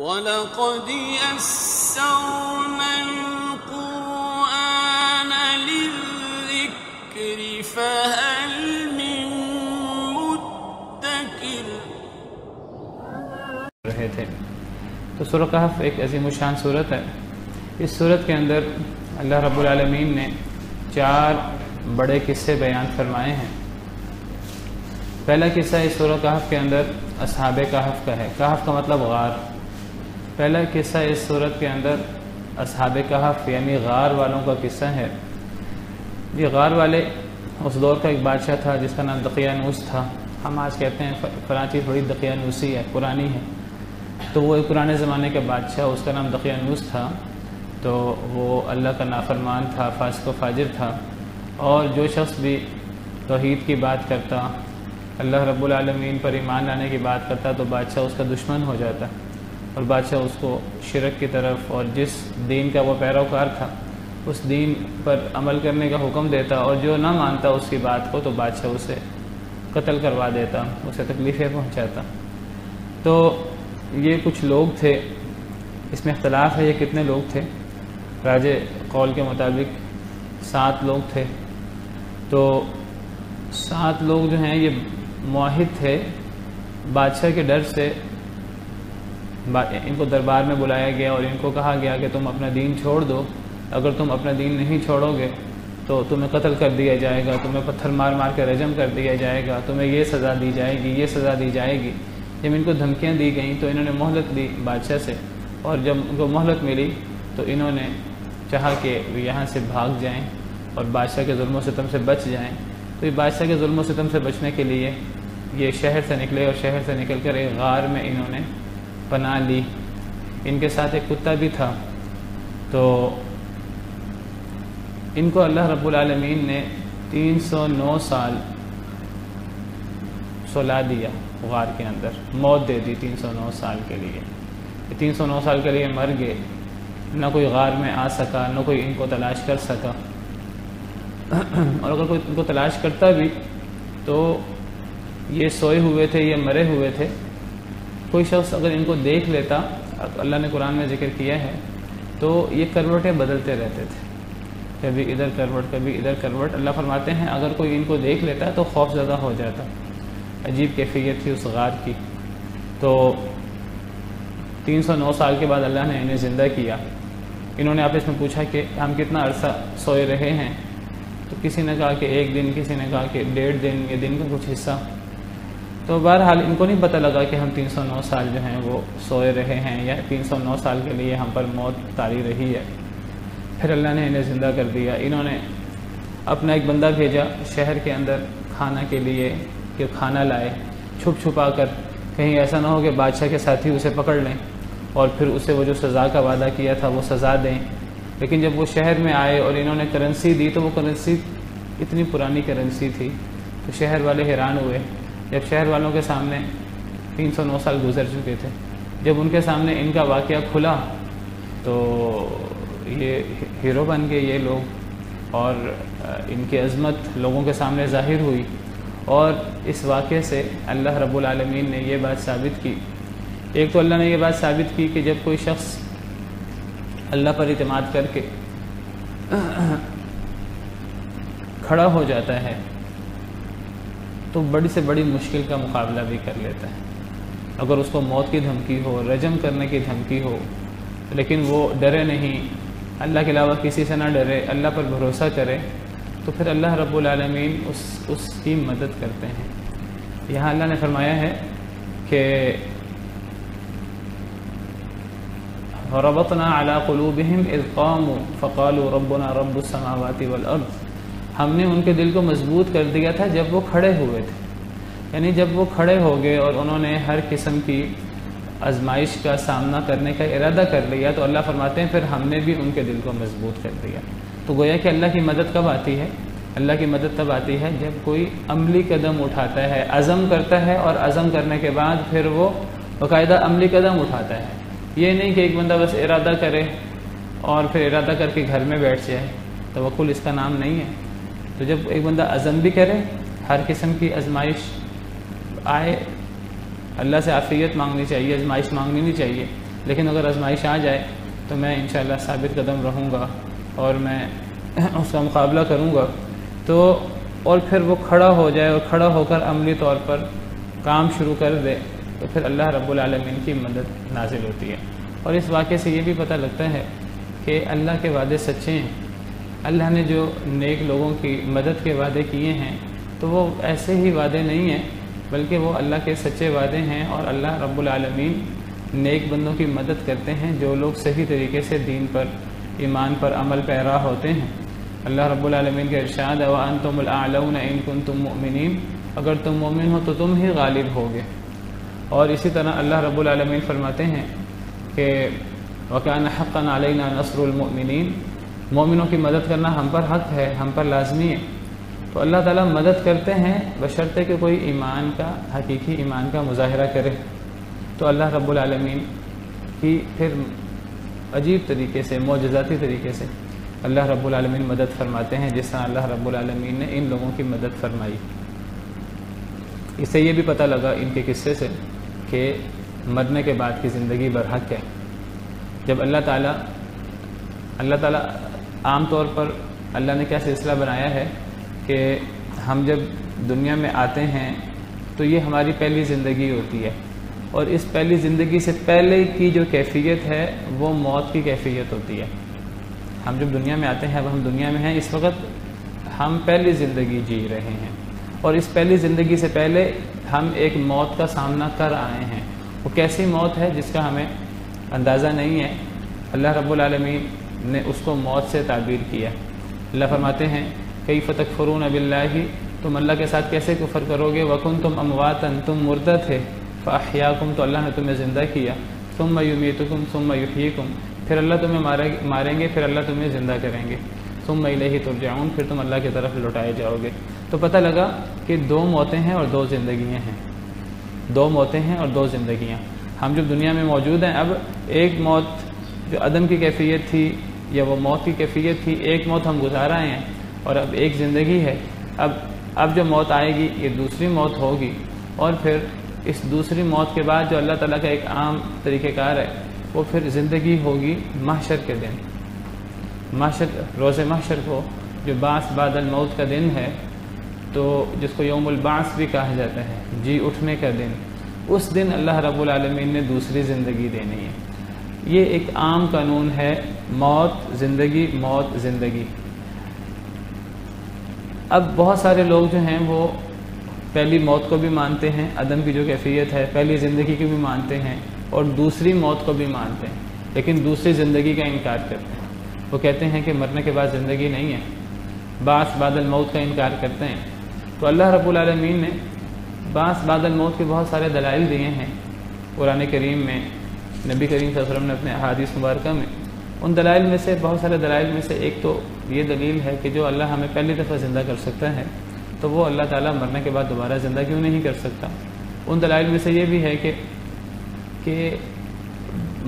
وَلَقَدْ يَسَّرْنَا الْقُرْآنَ لِلذِّكْرِ فَهَلْ مِن مُدَّكِرٍ رہے تھے۔ تو سورہ کہف ایک عظیم الشان سورت ہے۔ اس سورت کے اندر اللہ رب العالمین نے 4 بڑے قصے بیان فرمائے ہیں۔ پہلا قصہ اس سورہ کہف کے اندر اصحاب کہف کا ہے۔ کہف کا مطلب غار۔ پہلا قصہ اس سورت کے اندر اصحاب کہف یعنی غار والوں کا قصہ ہے۔ یہ غار والے اس دور کا ایک بادشاہ تھا جس کا نام دقیانوس تھا۔ ہم آج کہتے ہیں فلاں چیز تھوڑی دقیانوسی ہے، پرانی ہے، تو وہ ایک پرانے زمانے کا بادشاہ، اس کا نام دقیانوس تھا۔ تو وہ اللہ کا نافرمان تھا، فاسق و فاجر تھا، اور جو شخص بھی توحید کی بات کرتا، اللہ رب العالمین پر ایمان لانے کی بات کرتا، تو بادشاہ اس کا دشمن ہو جاتا، اور بادشاہ اس کو شرک کی طرف اور جس دین کا وہ پیروکار تھا اس دین پر عمل کرنے کا حکم دیتا، اور جو نہ مانتا اس کی بات کو تو بادشاہ اسے قتل کروا دیتا، اسے تکلیفیں پہنچاتا۔ تو یہ کچھ لوگ تھے، اس میں اختلاف ہے یہ کتنے لوگ تھے۔ راجہ قول کے مطابق 7 لوگ تھے۔ تو 7 لوگ جو ہیں یہ موحد تھے۔ بادشاہ کے ڈر سے ان کو دربار میں بلایا گیا اور ان کو کہا گیا کہ تم اپنا دین چھوڑ دو، اگر تم اپنا دین نہیں چھوڑو گے تو تمہیں قتل کر دیا جائے گا، تمہیں پتھر مار مار کے رجم کر دیا جائے گا، تمہیں یہ سزا دی جائے گی، یہ سزا دی جائے گی۔ جب ان کو دھمکیاں دی گئیں تو انہوں نے مہلت لی بادشاہ سے، اور جب ان کو مہلت ملی تو انہوں نے چاہا کہ یہاں سے بھاگ جائیں اور بادشاہ کے ظلم و ستم سے بچ جائیں۔ تو یہ بادشاہ کے ظلم و ستم سے بچنے کے لیے یہ شہر سے نکلے، اور شہر سے نکل کر ایک غار میں انہوں نے پناہ لی۔ ان کے ساتھ ایک کتا بھی تھا۔ تو ان کو اللہ رب العالمین نے 309 سال سلا دیا، غار کے اندر موت دے دی 309 سال کے لیے۔ 309 سال کے لیے مر گئے، نہ کوئی غار میں آ سکا، نہ کوئی ان کو تلاش کر سکا، اور اگر کوئی ان کو تلاش کرتا بھی تو یہ سوئے ہوئے تھے، یہ مرے ہوئے تھے۔ کوئی شخص اگر ان کو دیکھ لیتا، اللہ نے قرآن میں ذکر کیا ہے، تو یہ کروٹیں بدلتے رہتے تھے، کبھی ادھر کروٹ کبھی ادھر کروٹ۔ اللہ فرماتے ہیں اگر کوئی ان کو دیکھ لیتا تو خوف زدہ ہو جاتا۔ عجیب کیفیت تھی اس غار کی۔ تو 309 سال کے بعد اللہ نے انہیں زندہ کیا۔ انہوں نے آپس میں پوچھا کہ ہم کتنا عرصہ سوئے رہے ہیں، تو کسی نے کہا کہ 1 دن، کسی نے کہا کہ 1.5 دن، یہ دن کا کچھ حصہ۔ تو بہرحال ان کو نہیں پتہ لگا کہ ہم 309 سال جو ہیں وہ سوئے رہے ہیں، یا 309 سال کے لیے ہم پر موت طاری رہی ہے۔ پھر اللہ نے انہیں زندہ کر دیا۔ انہوں نے اپنا ایک بندہ بھیجا شہر کے اندر کھانا کے لیے کہ کھانا لائے، چھپ چھپا کر، کہیں ایسا نہ ہو کہ بادشاہ کے ساتھی اسے پکڑ لیں اور پھر اسے وہ جو سزا کا وعدہ کیا تھا وہ سزا دیں۔ لیکن جب وہ شہر میں آئے اور انہوں نے کرنسی دی تو وہ کرنسی اتنی پرانی کرنسی تھی، تو شہر والے حیران ہوئے۔ جب شہر والوں کے سامنے 309 سال گزر چکے تھے، جب ان کے سامنے ان کا واقعہ کھلا تو یہ ہیرو بن گئے یہ لوگ، اور ان کی عظمت لوگوں کے سامنے ظاہر ہوئی۔ اور اس واقعے سے اللہ رب العالمین نے یہ بات ثابت کی، ایک تو اللہ نے یہ بات ثابت کی کہ جب کوئی شخص اللہ پر اعتماد کر کے کھڑا ہو جاتا ہے تو بڑی سے بڑی مشکل کا مقابلہ بھی کر لیتا ہے۔ اگر اس کو موت کی دھمکی ہو، رجم کرنے کی دھمکی ہو، لیکن وہ ڈرے نہیں، اللہ کے علاوہ کسی سے نہ ڈرے، اللہ پر بھروسہ کرے، تو پھر اللہ رب العالمین اس کی مدد کرتے ہیں۔ یہاں اللہ نے فرمایا ہے کہ ربطنا على قلوبهم اذ قاموا فقالوا ربنا رب السماوات والارض۔ ہم نے ان کے دل کو مضبوط کر دیا تھا جب وہ کھڑے ہوئے تھے، یعنی جب وہ کھڑے ہو گئے اور انہوں نے ہر قسم کی آزمائش کا سامنا کرنے کا ارادہ کر لیا، تو اللہ فرماتے ہیں پھر ہم نے بھی ان کے دل کو مضبوط کر دیا۔ تو گویا کہ اللہ کی مدد کب آتی ہے؟ اللہ کی مدد تب آتی ہے جب کوئی عملی قدم اٹھاتا ہے، عزم کرتا ہے، اور عزم کرنے کے بعد پھر وہ باقاعدہ عملی قدم اٹھاتا ہے۔ یہ نہیں کہ ایک بندہ بس ارادہ کرے اور پھر ارادہ کر کے گھر میں بیٹھ جائے، توکل اس کا نام نہیں ہے۔ تو جب ایک بندہ عزم بھی کرے، ہر قسم کی آزمائش آئے، اللہ سے عافیت مانگنی چاہیے، آزمائش مانگنی نہیں چاہیے، لیکن اگر آزمائش آ جائے تو میں انشاءاللہ ثابت قدم رہوں گا اور میں اس کا مقابلہ کروں گا. تو اور پھر وہ کھڑا ہو جائے اور کھڑا ہو کر عملی طور پر کام شروع کر دے تو پھر اللہ رب العالمین کی مدد نازل ہوتی ہے. اور اس واقعے سے یہ بھی پتہ لگتا ہے کہ اللہ کے وعدے سچے ہیں. اللہ نے جو نیک لوگوں کی مدد کے وعدے کیے ہیں تو وہ ایسے ہی وعدے نہیں ہیں بلکہ وہ اللہ کے سچے وعدے ہیں. اور اللہ رب العالمین نیک بندوں کی مدد کرتے ہیں جو لوگ صحیح طریقے سے دین پر ایمان پر عمل پیرا ہوتے ہیں. اللہ رب العالمین کا ارشاد ہے وَأَنْتُمُ الْأَعْلَوْنَ إِن كُنتُم مُؤْمِنِينَ، اگر تم مومن ہو تو تم ہی غالب ہوگے. اور اسی طرح اللہ رب العالمین فرماتے ہیں کہ وَكَانَ حَقًّا عَلَيْنَا نَصْرُ الْمُؤْمِنِينَ، مومنوں کی مدد کرنا ہم پر حق ہے، ہم پر لازمی ہے. تو اللہ تعالیٰ مدد کرتے ہیں بشرطے کہ کوئی ایمان کا حقیقی ایمان کا مظاہرہ کرے. تو اللہ رب العالمین کی پھر عجیب طریقے سے معجزاتی طریقے سے اللہ رب العالمین مدد فرماتے ہیں جس طرح اللہ رب العالمین نے ان لوگوں کی مدد فرمائی. اس سے یہ بھی پتہ لگا ان کے قصے سے کہ مرنے کے بعد کی زندگی برحق ہے. جب اللہ تعالیٰ عام طور پر اللہ نے کیا سلسلہ بنایا ہے کہ ہم جب دنیا میں آتے ہیں تو یہ ہماری پہلی زندگی ہوتی ہے. اور اس پہلی زندگی سے پہلے کی جو کیفیت ہے وہ موت کی کیفیت ہوتی ہے. ہم جب دنیا میں آتے ہیں، اب ہم دنیا میں ہیں، اس وقت ہم پہلی زندگی جی رہے ہیں اور اس پہلی زندگی سے پہلے ہم ایک موت کا سامنا کر آئے ہیں. وہ کیسی موت ہے جس کا ہمیں اندازہ نہیں ہے. اللہ رب العالمین نے اس کو موت سے تعبیر کیا. اللہ فرماتے ہیں کیف تکفرون باللہ، تم اللہ کے ساتھ کیسے کفر کرو گے، وکنتم امواتا، تم مردہ تھے، فاحیاکم، تو اللہ نے تمہیں زندہ کیا، ثم یمیتکم ثم یحییکم، پھر اللہ تمہیں ماریں گے، پھر اللہ تمہیں زندہ کریں گے، ثم الیہ ترجعون، پھر تم اللہ کی طرف لوٹائے جاؤ گے. تو پتہ لگا کہ 2 موتیں ہیں اور 2 زندگیاں ہیں. 2 موتیں ہیں اور 2 زندگیاں. ہم جب دنیا میں موجود ہیں، اب ایک موت جو عدم کی کیفیت تھی یا وہ موت کی کیفیت تھی، ایک موت ہم گزار آئے ہیں اور اب ایک زندگی ہے. اب جو موت آئے گی یہ دوسری موت ہوگی. اور پھر اس دوسری موت کے بعد جو اللہ تعالیٰ کا ایک عام طریقہ کار ہے وہ پھر زندگی ہوگی محشر کے دن. روز محشر کو جو بعث بعد الموت کا دن ہے، تو جس کو یوم البعث بھی کہا جاتا ہے، جی اٹھنے کا دن، اس دن اللہ رب العالمین نے دوسری زندگی دینی ہے. یہ ایک عام قانون ہے، موت زندگی، موت زندگی. اب بہت سارے لوگ جو ہیں وہ پہلی موت کو بھی مانتے ہیں، عدم کی جو کیفیت ہے، پہلی زندگی کو بھی مانتے ہیں اور دوسری موت کو بھی مانتے ہیں، لیکن دوسری زندگی کا انکار کرتے ہیں. وہ کہتے ہیں کہ مرنے کے بعد زندگی نہیں ہے، بعث بعد الموت کا انکار کرتے ہیں. تو اللہ رب العالمین نے بعث بعد الموت کے بہت سارے دلائل دیے ہیں قرآن کریم میں، نبی کریم صلی اللہ علیہ وسلم نے اپنے احادیث مبارکہ میں. ان دلائل میں سے، بہت سارے دلائل میں سے ایک تو یہ دلیل ہے کہ جو اللہ ہمیں پہلی دفعہ زندہ کر سکتا ہے تو وہ اللہ تعالیٰ مرنے کے بعد دوبارہ زندہ کیوں نہیں کر سکتا. ان دلائل میں سے یہ بھی ہے کہ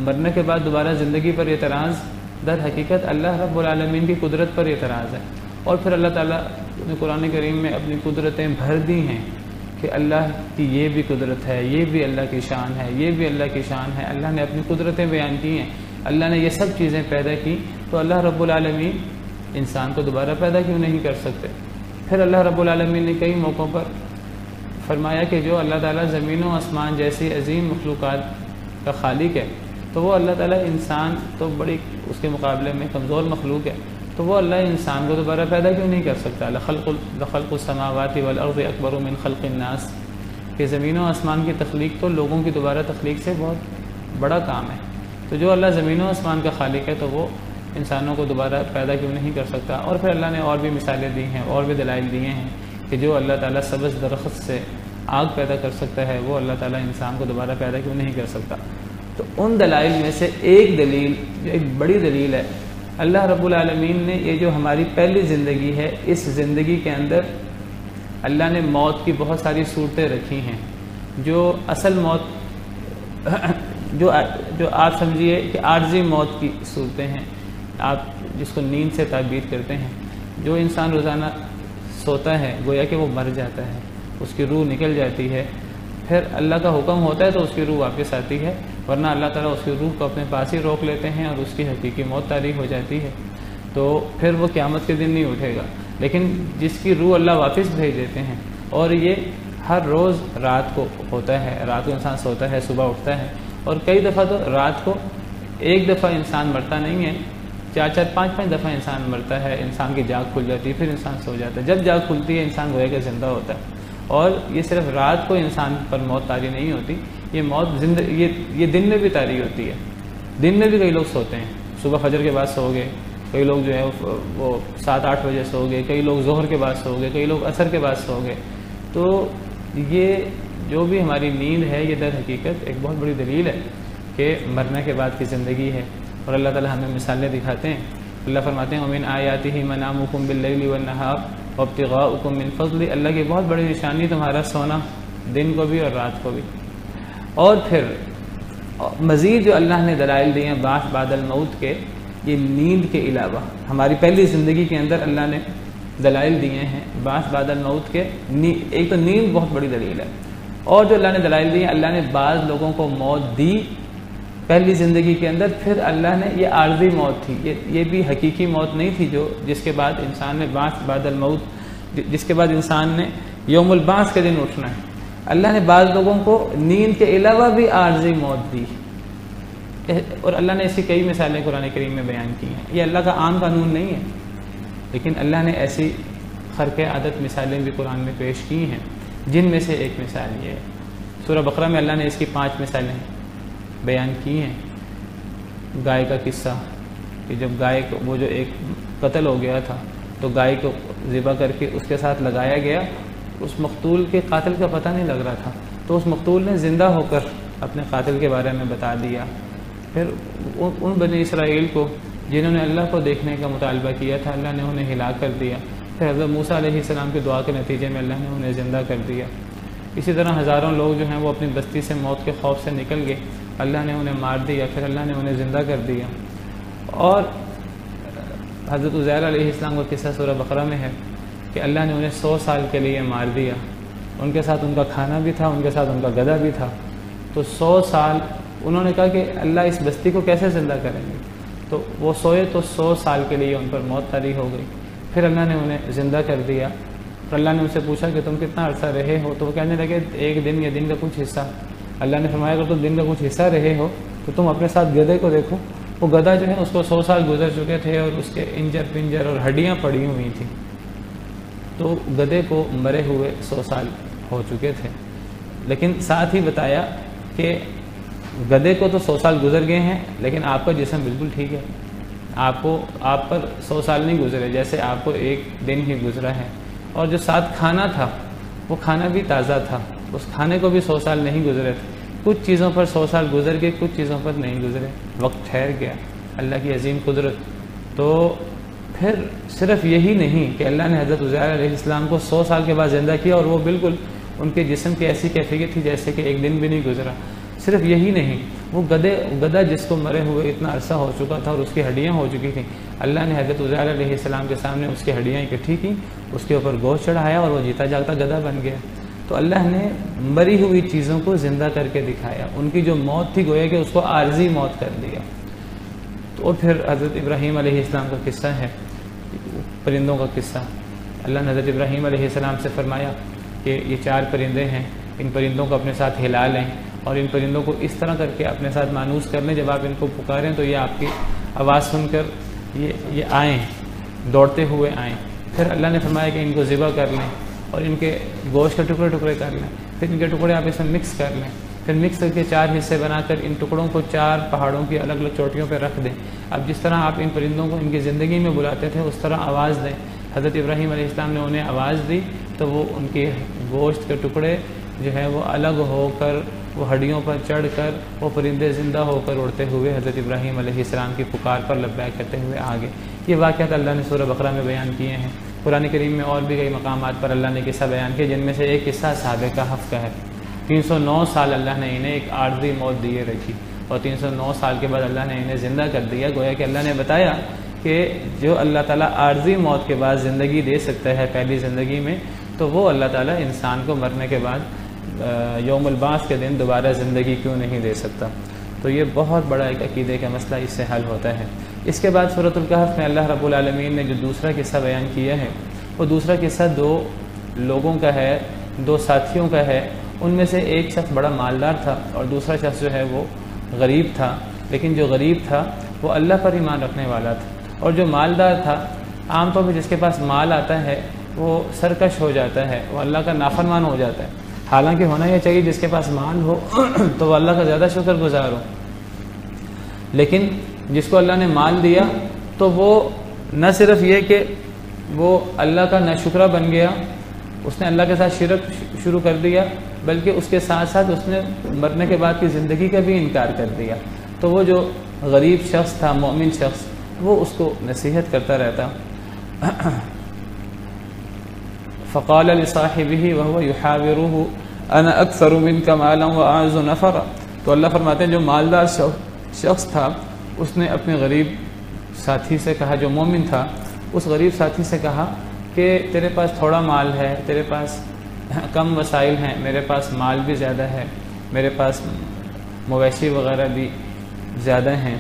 مرنے کے بعد دوبارہ زندگی پر اعتراض در حقیقت اللہ رب العالمین کی قدرت پر اعتراض ہے. اور پھر اللہ تعالیٰ نے قرآن کریم میں اپنی قدرتیں بھر دی ہیں کہ اللہ کی یہ بھی قدرت ہے، یہ بھی اللہ کی شان ہے، یہ بھی اللہ کی شان ہے. اللہ نے اپنی قدرتیں بیان کی ہیں، اللہ نے یہ سب چیزیں پیدا کی، تو اللہ رب العالمین انسان کو دوبارہ پیدا کیوں نہیں کر سکتے. پھر اللہ رب العالمین نے کئی موقعوں پر فرمایا کہ جو اللہ تعالیٰ زمین و آسمان جیسی عظیم مخلوقات کا خالق ہے، تو وہ اللہ تعالیٰ انسان تو بڑی اس کے مقابلے میں کمزور مخلوق ہے، تو وہ اللہ انسان کو دوبارہ پیدا کیوں نہیں کر سکتا. لخلق السماوات والارض اکبر من خلق الناس، کہ زمین و آسمان کی تخلیق تو لوگوں کی دوبارہ تخلیق سے بہت بڑا کام ہے. تو جو اللہ زمین و آسمان کا خالق ہے تو وہ انسانوں کو دوبارہ پیدا کیوں نہیں کر سکتا. اور پھر اللہ نے اور بھی مثالیں دی ہیں، اور بھی دلائل دیے ہیں کہ جو اللہ تعالیٰ سبز درخت سے آگ پیدا کر سکتا ہے وہ اللہ تعالیٰ انسان کو دوبارہ پیدا کیوں نہیں کر سکتا. تو ان دلائل میں سے ایک دلیل، جو ایک بڑی دلیل ہے، اللہ رب العالمین نے یہ جو ہماری پہلی زندگی ہے، اس زندگی کے اندر اللہ نے موت کی بہت ساری صورتیں رکھی ہیں. جو اصل موت جو آپ سمجھیے کہ عارضی موت کی صورتیں ہیں، آپ جس کو نیند سے تعبیر کرتے ہیں. جو انسان روزانہ سوتا ہے گویا کہ وہ مر جاتا ہے، اس کی روح نکل جاتی ہے، پھر اللہ کا حکم ہوتا ہے تو اس کی روح واپس آتی ہے، ورنہ اللہ تعالیٰ اس کی روح کو اپنے پاس ہی روک لیتے ہیں اور اس کی حقیقی موت طاری ہو جاتی ہے، تو پھر وہ قیامت کے دن نہیں اٹھے گا۔ لیکن جس کی روح اللہ واپس بھیج دیتے ہیں، اور یہ ہر روز رات کو ہوتا ہے، رات کو انسان سوتا ہے، صبح اٹھتا ہے، اور کئی دفعہ تو رات کو ایک دفعہ انسان مرتا نہیں ہے، 4 5 دفعہ انسان مرتا ہے، انسان کی جاگ کھل جاتی ہے، پھر انسان سو جاتا ہے۔ جب جاگ کھلتی ہے انسان گویا کہ زندہ ہوتا ہے، اور یہ صرف رات کو انسان پر موت طاری نہیں ہوتی، یہ موت یہ دن میں بھی طاری ہوتی ہے۔ دن میں بھی کئی لوگ سوتے ہیں، صبح فجر کے بعد سو گئے، کئی لوگ جو ہے وہ 7 8 بجے سو گئے، کئی لوگ ظہر کے بعد سو گئے، کئی لوگ عصر کے بعد سو گئے۔ تو یہ جو بھی ہماری نیند ہے یہ در حقیقت ایک بہت بڑی دلیل ہے کہ مرنے کے بعد کی زندگی ہے، اور اللہ تعالیٰ ہمیں مثالیں دکھاتے ہیں۔ اللہ فرماتے ہیں وَمِنْ آیَاتِهِ مَنَامُكُمْ بِاللَّيْلِ وَالنَّهَارِ وَابْتِغَاؤُكُمْ مِنْ فَضْلِهِ، اللہ کی بہت بڑی نشانی تمہارا سونا دن کو بھی اور رات کو بھی۔ اور پھر مزید جو اللہ نے دلائل دیے ہیں بعث بعد الموت کے، یہ نیند کے علاوہ ہماری پہلی زندگی کے اندر اللہ نے دلائل دیے ہیں بعث بعد الموت کے۔ ایک تو نیند بہت بڑی دلیل ہے، اور جو اللہ نے دلائل دی ہیں، اللہ نے بعض لوگوں کو موت دی پہلی زندگی کے اندر، پھر اللہ نے یہ عارضی موت تھی، یہ بھی حقیقی موت نہیں تھی جو جس کے بعد انسان نے بعث بعد الموت، جس کے بعد انسان نے یوم البعث کے دن اٹھنا ہے۔ اللہ نے بعض لوگوں کو نیند کے علاوہ بھی عارضی موت دی، اور اللہ نے ایسی کئی مثالیں قرآن کریم میں بیان کی ہیں۔ یہ اللہ کا عام قانون نہیں ہے، لیکن اللہ نے ایسی خرق عادت مثالیں بھی قرآن میں پیش کی ہیں، جن میں سے ایک مثال یہ ہے۔ سورہ بقرہ میں اللہ نے اس کی 5 مثالیں بیان کی ہیں۔ گائے کا قصہ کہ جب گائے کو وہ جو ایک قتل ہو گیا تھا، تو گائے کو ذبح کر کے اس کے ساتھ لگایا گیا، اس مقتول کے قاتل کا پتہ نہیں لگ رہا تھا، تو اس مقتول نے زندہ ہو کر اپنے قاتل کے بارے میں بتا دیا۔ پھر ان بنی اسرائیل کو جنہوں نے اللہ کو دیکھنے کا مطالبہ کیا تھا، اللہ نے انہیں ہلاک کر دیا۔ پھر حضرت موسیٰ علیہ السلام کی دعا کے نتیجے میں اللہ نے انہیں زندہ کر دیا۔ اسی طرح ہزاروں لوگ جو ہیں وہ اپنی بستی سے موت کے خوف سے نکل گئے، اللہ نے انہیں مار دیا، پھر اللہ نے انہیں زندہ کر دیا۔ اور حضرت عزیر علیہ السلام کا قصہ سورہ بقرہ میں ہے کہ اللہ نے انہیں 100 سال کے لیے مار دیا، ان کے ساتھ ان کا کھانا بھی تھا، ان کے ساتھ ان کا گدھا بھی تھا۔ تو 100 سال انہوں نے کہا کہ اللہ اس بستی کو کیسے زندہ کریں گے، تو وہ سوئے تو 100 سال کے لیے ان پر موت طاری ہو گئی۔ پھر اللہ نے انہیں زندہ کر دیا، اور اللہ نے ان سے پوچھا کہ تم کتنا عرصہ رہے ہو، تو وہ کہنے لگے ایک دن یا دن کا کچھ حصہ۔ اللہ نے فرمایا اگر تم دن کا کچھ حصہ رہے ہو تو تم اپنے ساتھ گدھے کو دیکھو، وہ گدھا جو ہے اس کو 100 سال گزر چکے تھے، اور اس کے انجر پنجر اور ہڈیاں پڑی ہوئی تھیں، تو گدھے کو مرے ہوئے 100 سال ہو چکے تھے۔ لیکن ساتھ ہی بتایا کہ گدھے کو تو 100 سال گزر گئے ہیں، لیکن آپ کا جسم بالکل ٹھیک ہے، آپ پر 100 سال نہیں گزرے، جیسے آپ کو ایک دن ہی گزرا ہے۔ اور جو ساتھ کھانا تھا وہ کھانا بھی تازہ تھا، اس کھانے کو بھی 100 سال نہیں گزرے تھے۔ کچھ چیزوں پر 100 سال گزر گئے، کچھ چیزوں پر نہیں گزرے، وقت ٹھہر گیا، اللہ کی عظیم قدرت۔ تو پھر صرف یہی نہیں کہ اللہ نے حضرت عزیر علیہ السلام کو 100 سال کے بعد زندہ کیا، اور وہ بالکل ان کے جسم کی ایسی کیفیت تھی جیسے کہ ایک دن بھی نہیں گزرا۔ صرف یہی نہیں، وہ گدھا جس کو مرے ہوئے اتنا عرصہ ہو چکا تھا اور اس کی ہڈیاں ہو چکی تھیں، اللہ نے حضرت عزیر علیہ السلام کے سامنے اس کی ہڈیاں اکٹھی کی، اس کے اوپر گوشت چڑھایا، اور وہ جیتا جاگتا گدھا بن گیا۔ تو اللہ نے مری ہوئی چیزوں کو زندہ کر کے دکھایا، ان کی جو موت تھی گویا کہ اس کو عارضی موت کر دیا۔ تو پھر حضرت ابراہیم علیہ السلام کا قصہ ہے، پرندوں کا قصہ۔ اللہ نے حضرت ابراہیم علیہ السلام سے فرمایا کہ یہ 4 پرندے ہیں، ان پرندوں کو اپنے ساتھ ہلا لیں، اور ان پرندوں کو اس طرح کر کے اپنے ساتھ مانوس کر لیں، جب آپ ان کو پکاریں تو یہ آپ کی آواز سن کر یہ آئیں، دوڑتے ہوئے آئیں۔ پھر اللہ نے فرمایا کہ ان کو ذبح کر لیں، اور ان کے گوشت کے ٹکڑے ٹکڑے کر لیں، پھر ان کے ٹکڑے آپ اس میں مکس کر لیں، پھر مکس کر کے 4 حصے بنا کر ان ٹکڑوں کو 4 پہاڑوں کی الگ الگ چوٹیوں پہ رکھ دیں۔ اب جس طرح آپ ان پرندوں کو ان کی زندگی میں بلاتے تھے اس طرح آواز دیں۔ حضرت ابراہیم علیہ السلام نے انہیں آواز دی تو وہ ان کے گوشت کے ٹکڑے جو ہے وہ الگ ہو کر، وہ ہڈیوں پر چڑھ کر، وہ پرندے زندہ ہو کر اڑتے ہوئے حضرت ابراہیم علیہ السلام کی پکار پر لبیک کرتے ہوئے آگے۔ یہ واقعات اللہ نے سورہ بقرہ میں بیان کیے ہیں۔ قرآن کریم میں اور بھی کئی مقامات پر اللہ نے قصہ بیان کیا، جن میں سے ایک قصہ اصحاب کہف کا ہے۔ 309 سال اللہ نے انہیں ایک عارضی موت دیے رکھی، اور 309 سال کے بعد اللہ نے انہیں زندہ کر دیا۔ گویا کہ اللہ نے بتایا کہ جو اللہ تعالیٰ عارضی موت کے بعد زندگی دے سکتا ہے پہلی زندگی میں، تو وہ اللہ تعالیٰ انسان کو مرنے کے بعد یوم البعث کے دن دوبارہ زندگی کیوں نہیں دے سکتا۔ تو یہ بہت بڑا ایک عقیدے کا مسئلہ اس سے حل ہوتا ہے۔ اس کے بعد سورۃ الکہف میں اللہ رب العالمین نے جو دوسرا قصہ بیان کیا ہے، وہ دوسرا قصہ 2 لوگوں کا ہے، 2 ساتھیوں کا ہے۔ ان میں سے ایک شخص بڑا مالدار تھا اور دوسرا شخص جو ہے وہ غریب تھا، لیکن جو غریب تھا وہ اللہ پر ایمان رکھنے والا تھا، اور جو مالدار تھا عام طور پہ جس کے پاس مال آتا ہے وہ سرکش ہو جاتا ہے، وہ اللہ کا نافرمان ہو جاتا ہے۔ حالانکہ ہونا یہ چاہیے جس کے پاس مال ہو تو وہ اللہ کا زیادہ شکر گزار ہو، لیکن جس کو اللہ نے مال دیا تو وہ نہ صرف یہ کہ وہ اللہ کا ناشکرہ بن گیا، اس نے اللہ کے ساتھ شرک شروع کر دیا، بلکہ اس کے ساتھ ساتھ اس نے مرنے کے بعد کی زندگی کا بھی انکار کر دیا۔ تو وہ جو غریب شخص تھا، مومن شخص، وہ اس کو نصیحت کرتا رہتا۔ فقال لصاحبه وهو يحاوره انا اكثر منك مالا واعز نفرا، تو اللہ فرماتے ہیں جو مالدار شخص تھا اس نے اپنے غریب ساتھی سے کہا، جو مومن تھا، اس غریب ساتھی سے کہا کہ تیرے پاس تھوڑا مال ہے، تیرے پاس کم وسائل ہیں، میرے پاس مال بھی زیادہ ہے، میرے پاس مویشی وغیرہ بھی زیادہ ہیں۔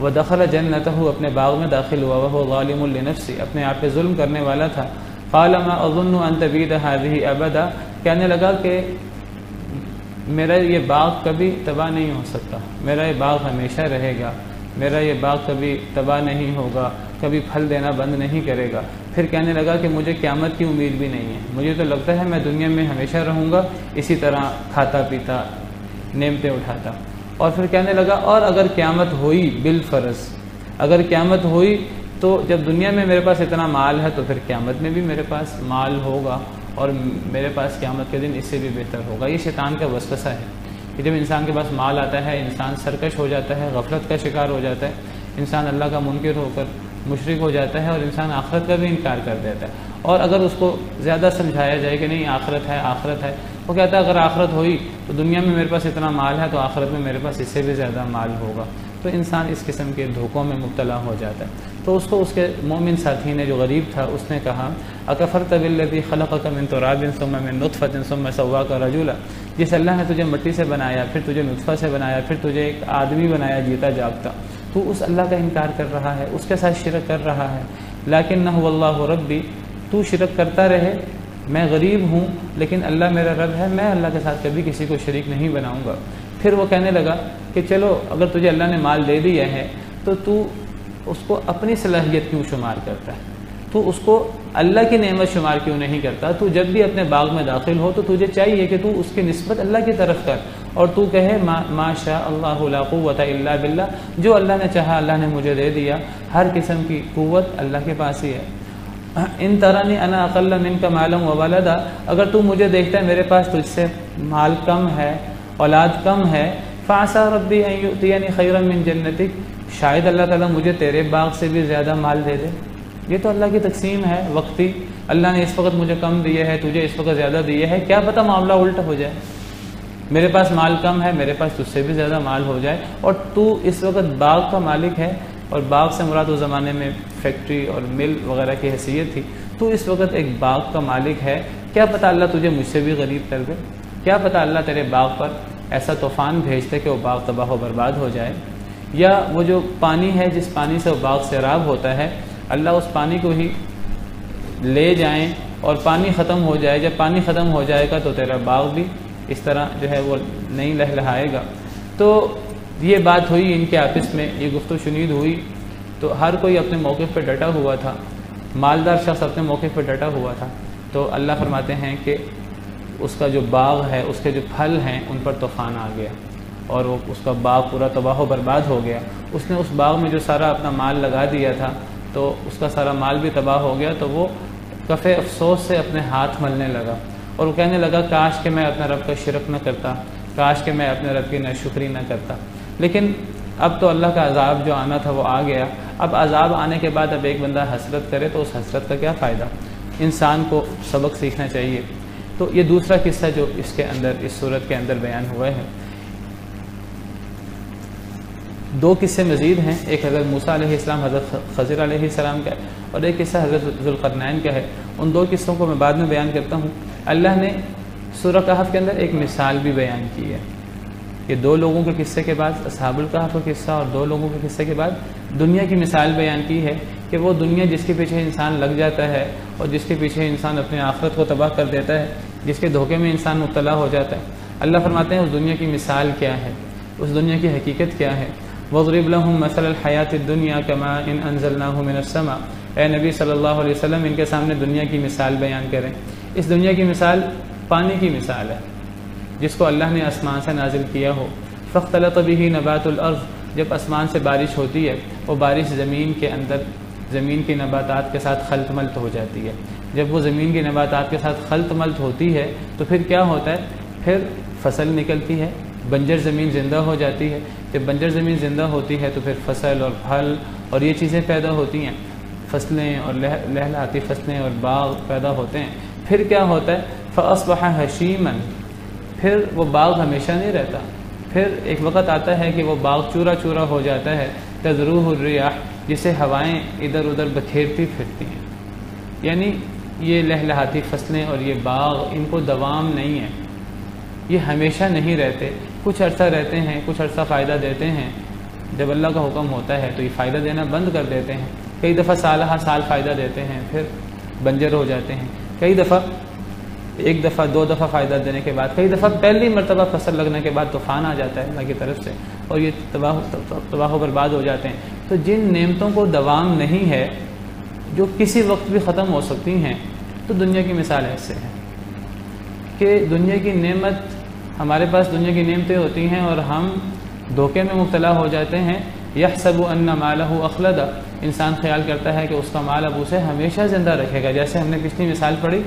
ودخل جنته، اپنے باغ میں داخل ہوا، وہ ظالم لنفسه، اپنے آپ پہ ظلم کرنے والا تھا۔ قال ما اظن ان تبید هذه ابدا، کہنے لگا کہ میرا یہ باغ کبھی تباہ نہیں ہو سکتا، میرا یہ باغ ہمیشہ رہے گا، میرا یہ باغ کبھی تباہ نہیں ہوگا، کبھی پھل دینا بند نہیں کرے گا۔ پھر کہنے لگا کہ مجھے قیامت کی امید بھی نہیں ہے، مجھے تو لگتا ہے میں دنیا میں ہمیشہ رہوں گا اسی طرح کھاتا پیتا نعمتیں اٹھاتا۔ اور پھر کہنے لگا اور اگر قیامت ہوئی بالفرض، اگر قیامت ہوئی تو جب دنیا میں میرے پاس اتنا مال ہے تو پھر قیامت میں بھی میرے پاس مال ہوگا اور میرے پاس قیامت کے دن اس سے بھی بہتر ہوگا۔ یہ شیطان کا وسوسہ ہے کہ جب انسان کے پاس مال آتا ہے انسان سرکش ہو جاتا ہے، غفلت کا شکار ہو جاتا ہے، انسان اللہ کا منکر ہو کر مشرک ہو جاتا ہے اور انسان آخرت کا بھی انکار کر دیتا ہے۔ اور اگر اس کو زیادہ سمجھایا جائے کہ نہیں آخرت ہے آخرت ہے، وہ کہتا ہے اگر آخرت ہوئی تو دنیا میں میرے پاس اتنا مال ہے تو آخرت میں میرے پاس اس سے بھی زیادہ مال ہوگا، تو انسان اس قسم کے دھوکوں میں مبتلا ہو جاتا ہے۔ تو اس کو اس کے مومن ساتھی نے جو غریب تھا اس نے کہا اکفرت بالذی خلقک من تراب ثم من نطفۃ ثم سواک رجلا، جس اللہ نے تجھے مٹی سے بنایا، پھر تجھے نطفہ سے بنایا، پھر تجھے ایک آدمی بنایا جیتا جاگتا، تو اس اللہ کا انکار کر رہا ہے، اس کے ساتھ شرک کر رہا ہے۔ لیکنہ واللہ ربی، تو شرک کرتا رہے، میں غریب ہوں لیکن اللہ میرا رب ہے، میں اللہ کے ساتھ کبھی کسی کو شریک نہیں بناؤں گا۔ پھر وہ کہنے لگا کہ چلو اگر تجھے اللہ نے مال دے دیا ہے تو اس کو اپنی صلاحیت کیوں شمار کرتا ہے، تو اس کو اللہ کی نعمت شمار کیوں نہیں کرتا؟ تو جب بھی اپنے باغ میں داخل ہو تو تجھے چاہیے کہ تو اس کی نسبت اللہ کی طرف کر اور تو کہے ما شاء اللہ لا قوت الا باللہ، جو اللہ نے چاہا اللہ نے مجھے دے دیا، ہر قسم کی قوت اللہ کے پاس ہی ہے۔ ان ترانی انا اقل منک مالا وولدا، اگر تو مجھے دیکھتا ہے میرے پاس تجھ سے مال کم ہے، اولاد کم ہے، فعسى ربی ان یؤتینی خیرا من جنتک، شاید اللہ تعالیٰ مجھے تیرے باغ سے بھی زیادہ مال دے دے۔ یہ تو اللہ کی تقسیم ہے وقتی، اللہ نے اس وقت مجھے کم دیے ہے، تجھے اس وقت زیادہ دیے ہے، کیا پتہ معاملہ الٹا ہو جائے، میرے پاس مال کم ہے، میرے پاس تجھ سے بھی زیادہ مال ہو جائے، اور تو اس وقت باغ کا مالک ہے، اور باغ سے مراد اس زمانے میں فیکٹری اور مل وغیرہ کی حیثیت تھی، تو اس وقت ایک باغ کا مالک ہے، کیا پتہ اللہ تجھے مجھ سے بھی غریب کر دے، کیا پتہ اللہ تیرے باغ پر ایسا طوفان بھیجتے کہ وہ باغ تباہ و برباد ہو جائے، یا وہ جو پانی ہے جس پانی سے وہ باغ سیراب ہوتا ہے اللہ اس پانی کو ہی لے جائیں اور پانی ختم ہو جائے، جب پانی ختم ہو جائے گا تو تیرا باغ بھی اس طرح جو ہے وہ نہیں لہلہائے گا۔ تو یہ بات ہوئی ان کے آپس میں، یہ گفت و شنید ہوئی، تو ہر کوئی اپنے موقف پہ ڈٹا ہوا تھا، مالدار شخص اپنے موقف پہ ڈٹا ہوا تھا، تو اللہ فرماتے ہیں کہ اس کا جو باغ ہے، اس کے جو پھل ہیں ان پر طوفان آ گیا اور وہ اس کا باغ پورا تباہ و برباد ہو گیا۔ اس نے اس باغ میں جو سارا اپنا مال لگا دیا تھا تو اس کا سارا مال بھی تباہ ہو گیا، تو وہ کفِ افسوس سے اپنے ہاتھ ملنے لگا اور وہ کہنے لگا کاش کہ میں اپنے رب کا شرک نہ کرتا، کاش کہ میں اپنے رب کی ناشکری نہ کرتا۔ لیکن اب تو اللہ کا عذاب جو آنا تھا وہ آ گیا، اب عذاب آنے کے بعد اب ایک بندہ حسرت کرے تو اس حسرت کا کیا فائدہ، انسان کو سبق سیکھنا چاہیے۔ تو یہ دوسرا قصہ جو اس کے اندر اس صورت کے اندر بیان ہوا ہے۔ دو قصے مزید ہیں، ایک حضرت موسیٰ علیہ السلام حضرت خضر علیہ السلام کا ہے اور ایک قصہ حضرت ذوالقرنین کا ہے، ان دو قصوں کو میں بعد میں بیان کرتا ہوں۔ اللہ نے سورہ کہف کے اندر ایک مثال بھی بیان کی ہے، یہ دو لوگوں کے قصے کے بعد اصحاب الکہف کا قصہ اور دو لوگوں کے قصے کے بعد دنیا کی مثال بیان کی ہے کہ وہ دنیا جس کے پیچھے انسان لگ جاتا ہے اور جس کے پیچھے انسان اپنے آخرت کو تباہ کر دیتا ہے، جس کے دھوکے میں انسان مبتلا ہو جاتا ہے، اللہ فرماتے ہیں اس دنیا کی مثال کیا ہے، اس دنیا کی حقیقت کیا ہے۔ وَاضْرِبْ لَهُمْ مَثَلَ الْحَيَاةِ الدُّنْيَا كَمَاءٍ أَنزَلْنَاهُ مِنَ السَّمَاءِ، اے نبی صلی اللہ علیہ وسلم ان کے سامنے دنیا کی مثال بیان کریں۔ اس دنیا کی مثال پانی کی مثال ہے جس کو اللہ نے آسمان سے نازل کیا ہو۔ فاختلط به نبات الارض، جب آسمان سے بارش ہوتی ہے وہ بارش زمین کے اندر زمین کی نباتات کے ساتھ خلط ملط ہو جاتی ہے۔ جب وہ زمین کی نباتات کے ساتھ خلط ملط ہوتی ہے تو پھر کیا ہوتا ہے، پھر فصل نکلتی ہے، بنجر زمین زندہ ہو جاتی ہے۔ جب بنجر زمین زندہ ہوتی ہے تو پھر فصل اور پھل اور یہ چیزیں پیدا ہوتی ہیں، فصلیں اور لہلہاتی فصلیں اور باغ پیدا ہوتے ہیں۔ پھر کیا ہوتا ہے، فَأَصْبَحَ هَشِيمًا، پھر وہ باغ ہمیشہ نہیں رہتا، پھر ایک وقت آتا ہے کہ وہ باغ چورا چورا ہو جاتا ہے، تَذْرُوهُ الرِّيَاحُ، جسے ہوائیں ادھر ادھر بکھیرتی پھرتی ہیں۔ یعنی یہ لہلہاتی فصلیں اور یہ باغ ان کو دوام نہیں ہے، یہ ہمیشہ نہیں رہتے، کچھ عرصہ رہتے ہیں، کچھ عرصہ فائدہ دیتے ہیں، جب اللہ کا حکم ہوتا ہے تو یہ فائدہ دینا بند کر دیتے ہیں۔ کئی دفعہ سالہ سال فائدہ دیتے ہیں پھر بنجر ہو جاتے ہیں، کئی دفعہ ایک دفعہ دو دفعہ فائدہ دینے کے بعد، کئی دفعہ پہلی مرتبہ فصل لگنے کے بعد طوفان آ جاتا ہے اللہ کی طرف سے اور یہ تباہ و برباد ہو جاتے ہیں۔ تو جن نعمتوں کو دوام نہیں ہے، جو کسی وقت بھی ختم ہو سکتی ہیں، تو دنیا کی مثال ایسے ہے کہ دنیا کی نعمت، ہمارے پاس دنیا کی نعمتیں ہوتی ہیں اور ہم دھوکے میں مبتلا ہو جاتے ہیں۔ یحسب ان مالہ اخلد، انسان خیال کرتا ہے کہ اس کا مال اب اسے ہمیشہ زندہ رکھے گا۔ جیسے ہم نے پچھلی مثال پڑھی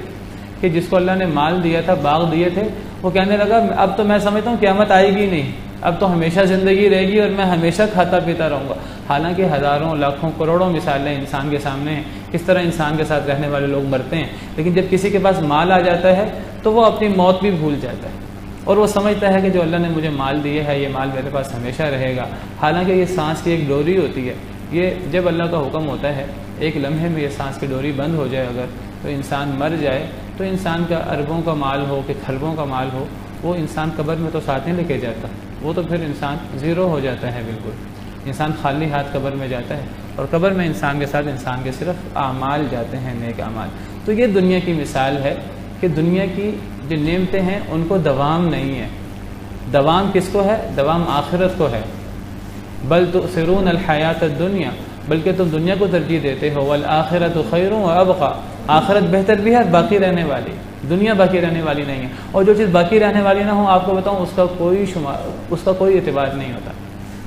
کہ جس کو اللہ نے مال دیا تھا، باغ دیے تھے، وہ کہنے لگا اب تو میں سمجھتا ہوں قیامت آئے گی نہیں، اب تو ہمیشہ زندگی رہے گی اور میں ہمیشہ کھاتا پیتا رہوں گا۔ حالانکہ ہزاروں لاکھوں کروڑوں مثالیں انسان کے سامنے ہیں کس طرح انسان کے ساتھ رہنے والے لوگ مرتے ہیں، لیکن جب کسی کے پاس مال آ جاتا ہے تو وہ اپنی موت بھی بھول جاتا ہے اور وہ سمجھتا ہے کہ جو اللہ نے مجھے مال دیا ہے یہ مال میرے پاس ہمیشہ رہے گا۔ حالانکہ یہ سانس کی ایک ڈوری ہوتی ہے، یہ جب اللہ کا حکم ہوتا ہے ایک لمحے میں یہ سانس کی ڈوری بند ہو جائے اگر تو انسان مر جائے، تو انسان کا اربوں کا مال ہو کہ کھربوں کا مال ہو، وہ انسان قبر میں تو ساتھ نہیں لے کے جاتا، وہ تو پھر انسان زیرو ہو جاتا ہے، بالکل انسان خالی ہاتھ قبر میں جاتا ہے اور قبر میں انسان کے ساتھ انسان کے صرف اعمال جاتے ہیں، نیک اعمال۔ تو یہ دنیا کی مثال ہے کہ دنیا کی جو نعمتیں ہیں ان کو دوام نہیں ہے۔ دوام کس کو ہے؟ دوام آخرت کو ہے۔ بل تؤثرون الحیات الدنیا، بلکہ تم دنیا کو ترجیح دیتے ہو، والآخرۃ خیر وابقی، آخرت بہتر بھی ہے، باقی رہنے والی، دنیا باقی رہنے والی نہیں ہے۔ اور جو چیز باقی رہنے والی نہ ہو، آپ کو بتاؤں اس کا کوئی اعتبار نہیں ہوتا۔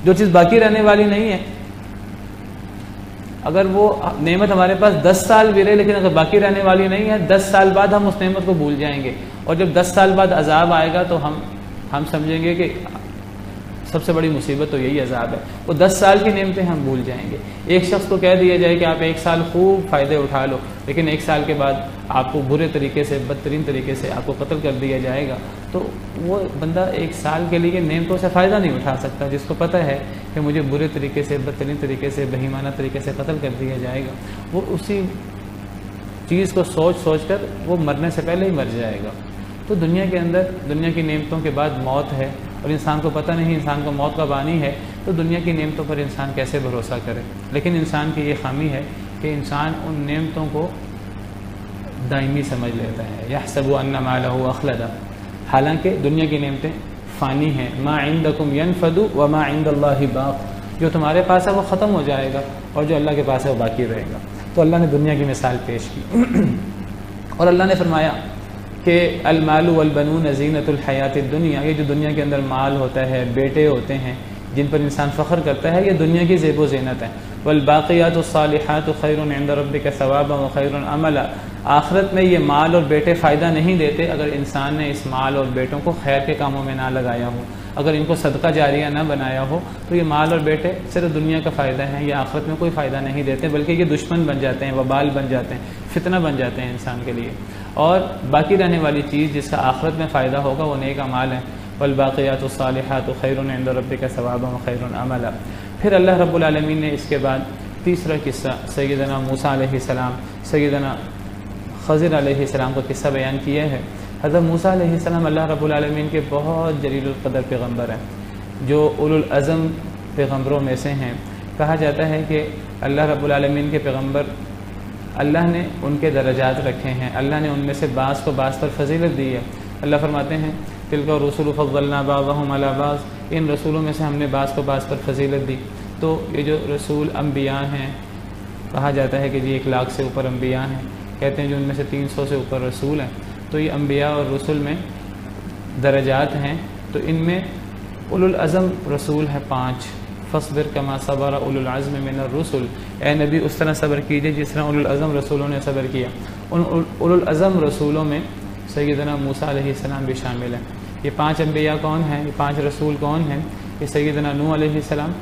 جو چیز باقی رہنے والی نہیں ہے، اگر وہ نعمت ہمارے پاس 10 سال بھی رہے لیکن اگر باقی رہنے والی نہیں ہے، 10 سال بعد ہم اس نعمت کو بھول جائیں گے، اور جب 10 سال بعد عذاب آئے گا تو ہم سمجھیں گے کہ سب سے بڑی مصیبت تو یہی عذاب ہے۔ وہ 10 سال کی نعمتیں ہم بھول جائیں گے۔ ایک شخص کو کہہ دیا جائے کہ آپ 1 سال خوب فائدے اٹھا لو، لیکن 1 سال کے بعد آپ کو برے طریقے سے، بدترین طریقے سے آپ کو قتل کر دیا جائے گا، تو وہ بندہ 1 سال کے لیے نعمتوں سے فائدہ نہیں اٹھا سکتا، جس کو پتہ ہے کہ مجھے برے طریقے سے، بدترین طریقے سے، بہیمانہ طریقے سے قتل کر دیا جائے گا۔ وہ اسی چیز کو سوچ کر وہ مرنے سے پہلے ہی مر جائے گا۔ تو دنیا کے اندر دنیا کی نعمتوں کے بعد موت ہے اور انسان کو پتہ نہیں انسان کو موت کب آنی ہے، تو دنیا کی نعمتوں پر انسان کیسے بھروسہ کرے؟ لیکن انسان کی یہ خامی ہے کہ انسان ان نعمتوں کو دائمی سمجھ لیتا ہے۔ یحسب ان مالہ اخلد، حالانکہ دنیا کی نعمتیں فانی ہیں۔ ما عندکم ینفد وما عند اللہ باق، جو تمہارے پاس ہے وہ ختم ہو جائے گا اور جو اللہ کے پاس ہے وہ باقی رہے گا۔ تو اللہ نے دنیا کی مثال پیش کی اور اللہ نے فرمایا کہ المال والبنون زینت الحیات الدنیا، یہ جو دنیا کے اندر مال ہوتا ہے، بیٹے ہوتے ہیں جن پر انسان فخر کرتا ہے، یہ دنیا کی زیب و زینت ہے۔ والباقیات الصالحات خیر عند ربک ثوابا وخیر عملا، آخرت میں یہ مال اور بیٹے فائدہ نہیں دیتے اگر انسان نے اس مال اور بیٹوں کو خیر کے کاموں میں نہ لگایا ہو، اگر ان کو صدقہ جاریہ نہ بنایا ہو، تو یہ مال اور بیٹے صرف دنیا کا فائدہ ہیں، یہ آخرت میں کوئی فائدہ نہیں دیتے، بلکہ یہ دشمن بن جاتے ہیں، وبال بن جاتے ہیں، فتنہ بن جاتے ہیں انسان کے لیے۔ اور باقی رہنے والی چیز جس کا آخرت میں فائدہ ہوگا وہ نیک اعمال ہیں۔ والباقیات الصالحات خیر عند ربک ثوابا وخیر عملا۔ پھر اللہ رب العالمین نے اس کے بعد تیسرا قصہ سیدنا موسیٰ علیہ السلام، سیدنا خضر علیہ السلام کا قصہ بیان کیا ہے۔ حضرت موسیٰ علیہ السلام اللہ رب العالمین کے بہت جلیل القدر پیغمبر ہیں۔ جو اولو العزم پیغمبروں میں سے ہیں. کہا جاتا ہے کہ اللہ رب العالمین کے پیغمبر اللہ نے ان کے درجات رکھے ہیں، اللہ نے ان میں سے بعض کو بعض پر فضیلت دی ہے. اللہ فرماتے ہیں تلک الرسل فضلنا بعضهم علی بعض، ان رسولوں میں سے ہم نے بعض کو بعض پر فضیلت دی. تو یہ جو رسول انبیاء ہیں، کہا جاتا ہے کہ جی 1 لاکھ سے اوپر انبیاء ہیں، کہتے ہیں جو ان میں سے 300 سے اوپر رسول ہیں. تو یہ انبیاء اور رسول میں درجات ہیں. تو ان میں اولو العزم رسول ہے 5. فاصبر کما صبر اولو العزم من الرسل، اے نبی اس طرح صبر کیجیے جس طرح اولو العزم رسولوں نے صبر کیا. ان اولو العزم رسولوں میں سیدنا موسیٰ علیہ السلام بھی شامل ہیں. یہ 5 انبیاء کون ہیں؟ یہ 5 رسول کون ہیں؟ یہ سیدنا نوح علیہ السلام،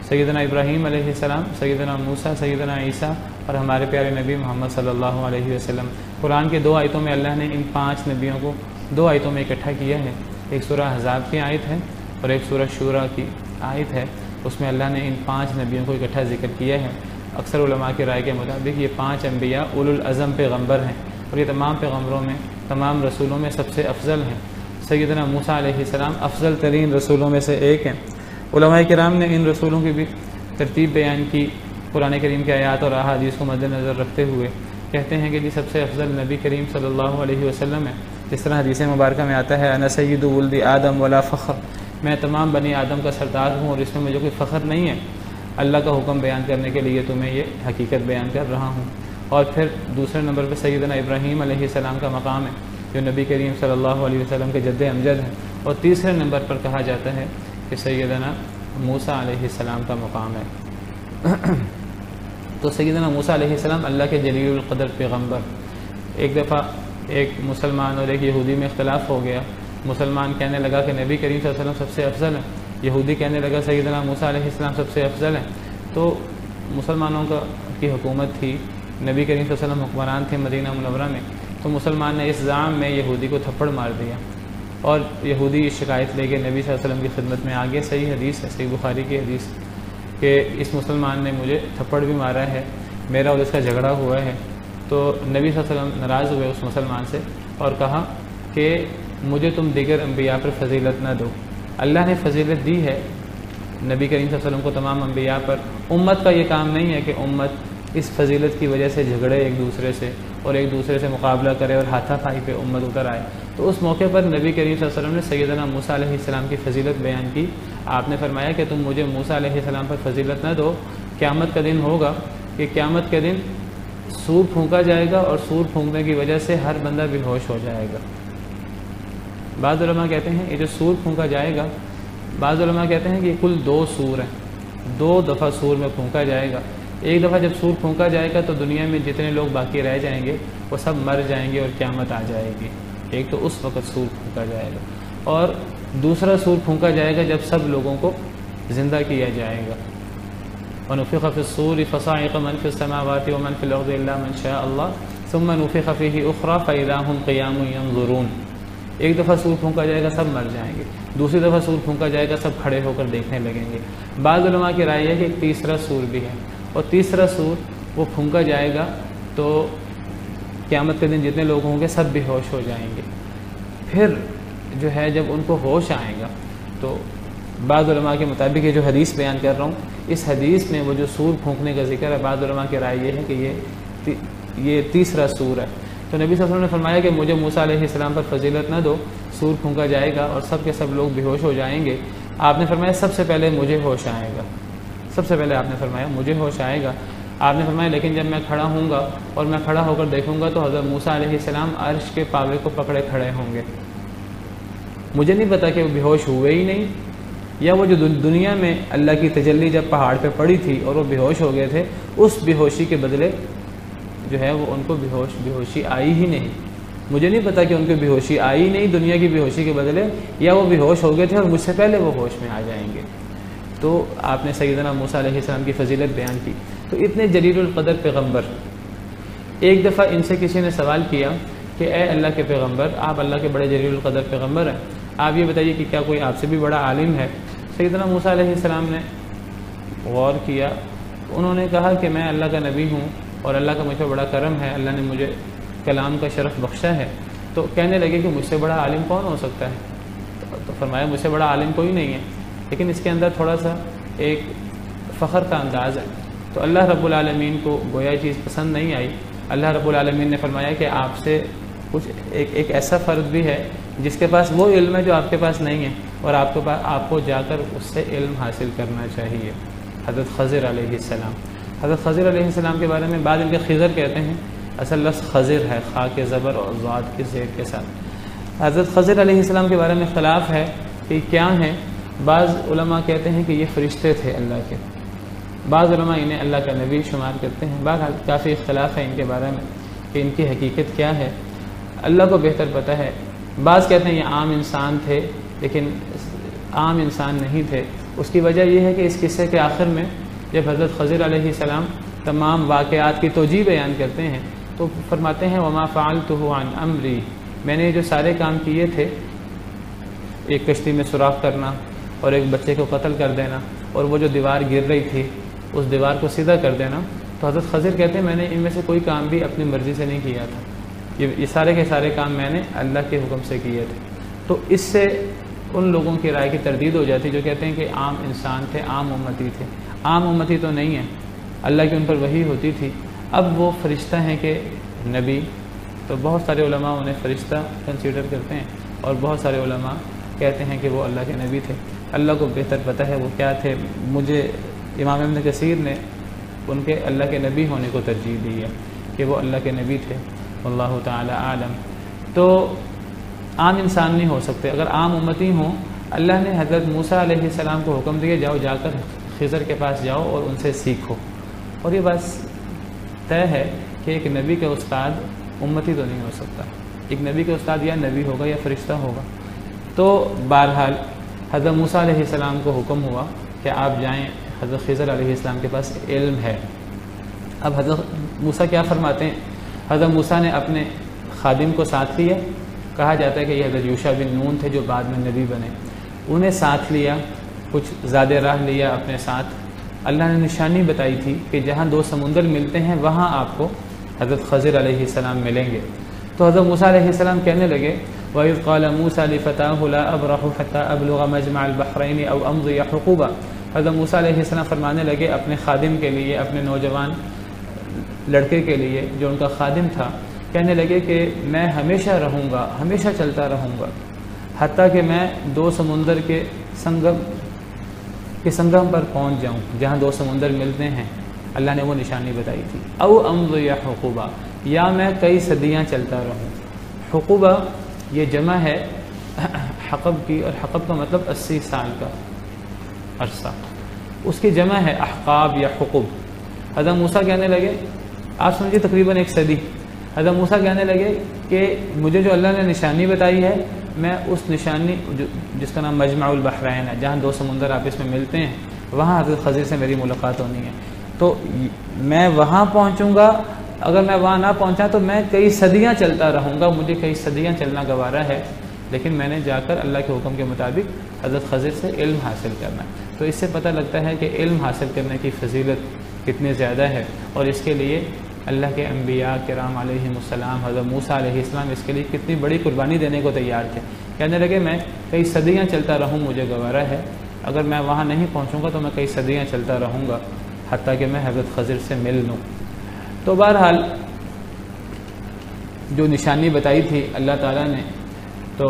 سیدنا ابراہیم علیہ السلام، سیدنا موسیٰ، سیدنا عیسیٰ اور ہمارے پیارے نبی محمد صلی اللہ علیہ وسلم. قرآن کے 2 آیتوں میں اللہ نے ان 5 نبیوں کو 2 آیتوں میں اکٹھا کیا ہے. ایک سورہ احزاب کی آیت ہے اور ایک سورہ شورى کی آیت ہے. اس میں اللہ نے ان 5 نبیوں کو اکٹھا ذکر کیا ہے. اکثر علماء کی رائے کے مطابق یہ 5 انبیاء اولو العزم پیغمبر ہیں اور یہ تمام پیغمبروں میں، تمام رسولوں میں سب سے افضل ہیں. سیدنا موسیٰ علیہ السلام افضل ترین رسولوں میں سے ایک ہیں. علماء کرام نے ان رسولوں کی بھی ترتیب بیان کی قرآن کریم کے آیات اور احادیث کو مد نظر رکھتے ہوئے. کہتے ہیں کہ جی سب سے افضل نبی کریم صلی اللہ علیہ وسلم ہے. جس طرح حدیث مبارکہ میں آتا ہے انا سید ولد آدم ولا فخر، میں تمام بنی آدم کا سردار ہوں اور اس میں مجھے کوئی فخر نہیں ہے. اللہ کا حکم بیان کرنے کے لیے تمہیں یہ حقیقت بیان کر رہا ہوں. اور پھر دوسرے نمبر پہ سیدنا ابراہیم علیہ السلام کا مقام ہے جو نبی کریم صلی اللہ علیہ وسلم کے جد امجد ہیں. اور تیسرے نمبر پر کہا جاتا ہے کہ سیدنا موسیٰ علیہ السلام کا مقام ہے. تو سیدنا موسیٰ علیہ السلام اللہ کے جلیل القدر پیغمبر. ایک دفعہ ایک مسلمان اور ایک یہودی میں اختلاف ہو گیا. مسلمان کہنے لگا کہ نبی کریم صلی اللہ علیہ وسلم سب سے افضل ہے، یہودی کہنے لگا سیدنا موسیٰ علیہ السلام سب سے افضل ہیں. تو مسلمانوں کی حکومت تھی، نبی کریم صلی اللہ علیہ وسلم حکمران تھے مدینہ منورہ میں. تو مسلمان نے اس زعم میں یہودی کو تھپڑ مار دیا اور یہودی شکایت لے کے نبی صلی اللہ علیہ وسلم کی خدمت میں آگے. صحیح حدیث ہے، صحیح بخاری کی حدیث، کہ اس مسلمان نے مجھے تھپڑ بھی مارا ہے، میرا اور اس کا جھگڑا ہوا ہے. تو نبی صلی اللہ علیہ وسلم ناراض ہوئے اس مسلمان سے اور کہا کہ مجھے تم دیگر انبیاء پر فضیلت نہ دو. اللہ نے فضیلت دی ہے نبی کریم صلی اللہ علیہ وسلم کو تمام انبیاء پر. امت کا یہ کام نہیں ہے کہ امت اس فضیلت کی وجہ سے جھگڑے ایک دوسرے سے اور ایک دوسرے سے مقابلہ کرے اور ہاتھا پائی پہ امت اتر آئے. تو اس موقع پر نبی کریم صلی اللہ علیہ وسلم نے سیدنا موسیٰ علیہ السلام کی فضیلت بیان کی. آپ نے فرمایا کہ تم مجھے موسیٰ علیہ السلام پر فضیلت نہ دو. قیامت کا دن ہوگا کہ قیامت کے دن سور پھونکا جائے گا اور سور پھونکنے کی وجہ سے ہر بندہ بے ہوش ہو جائے گا. بعض علماء کہتے ہیں یہ جو سور پھونکا جائے گا، بعض علماء کہتے ہیں کہ یہ کل 2 سور ہیں، 2 دفعہ سور میں پھونکا جائے گا. ایک دفعہ جب سور پھونکا جائے گا تو دنیا میں جتنے لوگ باقی رہ جائیں گے وہ سب مر جائیں گے اور قیامت آ جائے گی. ایک تو اس وقت سور پھونکا جائے گا، اور دوسرا سور پھونکا جائے گا جب سب لوگوں کو زندہ کیا جائے گا. وَنُفِخَ فِي الصُّورِ فَصَعِقَ مَنْ فِي السَّمَاوَاتِ وَمَنْ فِي الْأَرْضِ إِلَّا مَنْ شَاءَ اللَّهُ ثُمَّ نُفِخَ فِيهِ أُخْرَى فَإِذَا هُمْ قِيَامٌ يَنظُرُونَ. ایک دفعہ سور پھونکا جائے گا سب مر جائیں گے، دوسری دفعہ سور پھونکا جائے گا سب کھڑے ہو کر دیکھنے لگیں گے. بعض علماء کی رائے ہے کہ ایک تیسرا سور بھی ہے، اور تیسرا سور وہ پھونکا جائے گا تو قیامت کے دن جتنے لوگ ہوں گے سب بے ہوش ہو جائیں گے. پھر جو ہے جب ان کو ہوش آئے گا تو بعض علماء کے مطابق یہ جو حدیث بیان کر رہا ہوں اس حدیث میں وہ جو سور پھونکنے کا ذکر ہے، بعض علماء کی رائے یہ ہے کہ یہ تیسرا سور ہے. تو نبی صلی اللہ علیہ وسلم نے فرمایا کہ مجھے موسیٰ علیہ السلام پر فضیلت نہ دو، سور پھونکا جائے گا اور سب کے سب لوگ بے ہوش ہو جائیں گے. آپ نے فرمایا سب سے پہلے مجھے ہوش آئے گا، سب سے پہلے آپ نے فرمایا مجھے ہوش آئے گا. آپ نے فرمایا لیکن جب میں کھڑا ہوں گا اور میں کھڑا ہو کر دیکھوں گا تو حضرت موسیٰ علیہ السلام عرش کے پاوے کو پکڑے کھڑے ہوں گے. مجھے نہیں پتا کہ وہ بے ہوش ہوئے ہی نہیں، یا وہ جو دنیا میں اللہ کی تجلی جب پہاڑ پہ پڑی تھی اور وہ بے ہوش ہو گئے تھے، اس بے ہوشی کے بدلے جو ہے وہ ان کو بے ہوشی آئی ہی نہیں. مجھے نہیں پتا کہ ان کو بے ہوشی آئی نہیں دنیا کی بے ہوشی کے بدلے، یا وہ بے ہوش ہو گئے تھے اور مجھ سے پہلے وہ ہوش میں آ جائیں گے. تو آپ نے سیدنا موسیٰ علیہ السلام کی فضیلت بیان کی. تو اتنے جلیل القدر پیغمبر. ایک دفعہ ان سے کسی نے سوال کیا کہ اے اللہ کے پیغمبر، آپ اللہ کے بڑے جلیل القدر پیغمبر ہیں، آپ یہ بتائیے کہ کیا کوئی آپ سے بھی بڑا عالم ہے؟ سیدنا موسیٰ علیہ السلام نے غور کیا. انہوں نے کہا کہ میں اللہ کا نبی ہوں اور اللہ کا مجھ پر بڑا کرم ہے، اللہ نے مجھے کلام کا شرف بخشا ہے. تو کہنے لگے کہ مجھ سے بڑا عالم کون ہو سکتا ہے؟ تو فرمایا مجھ سے بڑا عالم کوئی نہیں ہے. لیکن اس کے اندر تھوڑا سا ایک فخر کا انداز ہے. تو اللہ رب العالمین کو گویا یہ چیز پسند نہیں آئی. اللہ رب العالمین نے فرمایا کہ آپ سے کچھ ایک ایسا فرد بھی ہے جس کے پاس وہ علم ہے جو آپ کے پاس نہیں ہے، اور آپ کو جا کر اس سے علم حاصل کرنا چاہیے. حضرت خضر علیہ السلام. حضرت خضر علیہ السلام کے بارے میں بعض ان کے خضر کہتے ہیں، اصل لفظ خضر ہے، خا کے زبر اور ضاد کے زیر کے ساتھ. حضرت خضر علیہ السلام کے بارے میں اختلاف ہے کہ کیا ہیں. بعض علماء کہتے ہیں کہ یہ فرشتے تھے اللہ کے، بعض علماء انہیں اللہ کا نبی شمار کرتے ہیں. بہرحال کافی اختلاف ہے ان کے بارے میں کہ ان کی حقیقت کیا ہے، اللہ کو بہتر پتہ ہے. بعض کہتے ہیں یہ عام انسان تھے، لیکن عام انسان نہیں تھے. اس کی وجہ یہ ہے کہ اس قصے کے آخر میں جب حضرت خضر علیہ السلام تمام واقعات کی توجیہ بیان کرتے ہیں تو فرماتے ہیں وما فعلتہ عن امری، میں نے جو سارے کام کیے تھے، ایک کشتی میں سوراخ کرنا اور ایک بچے کو قتل کر دینا اور وہ جو دیوار گر رہی تھی اس دیوار کو سیدھا کر دینا، تو حضرت خضر کہتے ہیں میں نے ان میں سے کوئی کام بھی اپنی مرضی سے نہیں کیا تھا، یہ سارے کے سارے کام میں نے اللہ کے حکم سے کیے تھے. تو اس سے ان لوگوں کی رائے کی تردید ہو جاتی جو کہتے ہیں کہ عام انسان تھے، عام امتی تھے. عام امتی تو نہیں ہے، اللہ کی ان پر وحی ہوتی تھی. اب وہ فرشتہ ہیں کہ نبی، تو بہت سارے علماء انہیں فرشتہ کنسیڈر کرتے ہیں اور بہت سارے علماء کہتے ہیں کہ وہ اللہ کے نبی تھے. اللہ کو بہتر پتہ ہے وہ کیا تھے. مجھے امام ابن کثیر نے ان کے اللہ کے نبی ہونے کو ترجیح دی ہے کہ وہ اللہ کے نبی تھے. واللہ تعالی عالم. تو عام انسان نہیں ہو سکتے. اگر عام امتی ہوں، اللہ نے حضرت موسیٰ علیہ السلام کو حکم دیا جاؤ جا کر خضر کے پاس جاؤ اور ان سے سیکھو، اور یہ بات طے ہے کہ ایک نبی کا استاد امتی تو نہیں ہو سکتا. ایک نبی کا استاد یا نبی ہوگا یا فرشتہ ہوگا. تو بہرحال حضرت موسیٰ علیہ السلام کو حکم ہوا کہ آپ جائیں، حضرت خضر علیہ السلام کے پاس علم ہے. اب حضرت موسیٰ کیا فرماتے ہیں؟ حضرت موسیٰ نے اپنے خادم کو ساتھ لیا. کہا جاتا ہے کہ یہ حضرت یوشع بن نون تھے جو بعد میں نبی بنے. انہیں ساتھ لیا، کچھ زیادہ راہ لیا اپنے ساتھ. اللہ نے نشانی بتائی تھی کہ جہاں دو سمندر ملتے ہیں وہاں آپ کو حضرت خضر علیہ السلام ملیں گے. تو حضرت موسیٰ علیہ السلام کہنے لگے وَإِذْ قَالَ مُوسَىٰ لِفَتَاهُ لَا أَبْرَحُ حَتَّىٰ أَبْلُغَ مَجْمَعَ الْبَحْرَيْنِ أَوْ أَمْضِيَ حُقُوبًا. حضرت موسیٰ علیہ السلام فرمانے لگے اپنے خادم کے لیے، اپنے نوجوان لڑکے کے لیے جو ان کا خادم تھا، کہنے لگے کہ میں ہمیشہ رہوں گا، ہمیشہ چلتا رہوں گا، حتیٰ کہ میں دو سمندر کے سنگم پر پہنچ جاؤں جہاں دو سمندر ملتے ہیں. اللہ نے وہ نشانی بتائی تھی. او امضی حقوبہ، یا میں کئی صدیاں چلتا رہوں. حقوبہ یہ جمع ہے حقب کی، اور حقب کا مطلب 80 سال کا عرصہ. اس کی جمع ہے احقاب یا حقب. حضرت موسیٰ کہنے لگے، آپ سمجھیے تقریباً 1 صدی. حضرت موسیٰ کہنے لگے کہ مجھے جو اللہ نے نشانی بتائی ہے، میں اس نشانی جس کا نام مجمع البحرین ہے، جہاں دو سمندر آپس میں ملتے ہیں، وہاں حضرت خضر سے میری ملاقات ہونی ہے. تو میں وہاں پہنچوں گا. اگر میں وہاں نہ پہنچا تو میں کئی صدیاں چلتا رہوں گا، مجھے کئی صدیاں چلنا گوارا ہے، لیکن میں نے جا کر اللہ کے حکم کے مطابق حضرت خضر سے علم حاصل کرنا. تو اس سے پتہ لگتا ہے کہ علم حاصل کرنے کی فضیلت کتنی زیادہ ہے، اور اس کے لیے اللہ کے انبیاء کرام علیہم السلام، حضرت موسیٰ علیہ السلام اس کے لیے کتنی بڑی قربانی دینے کو تیار تھے. کہنے لگے میں کئی صدیاں چلتا رہوں، مجھے گوارا ہے، اگر میں وہاں نہیں پہنچوں گا تو میں کئی صدیاں چلتا رہوں گا حتیٰ کہ میں حضرت خضر سے مل لوں. تو بہرحال جو نشانی بتائی تھی اللہ تعالیٰ نے، تو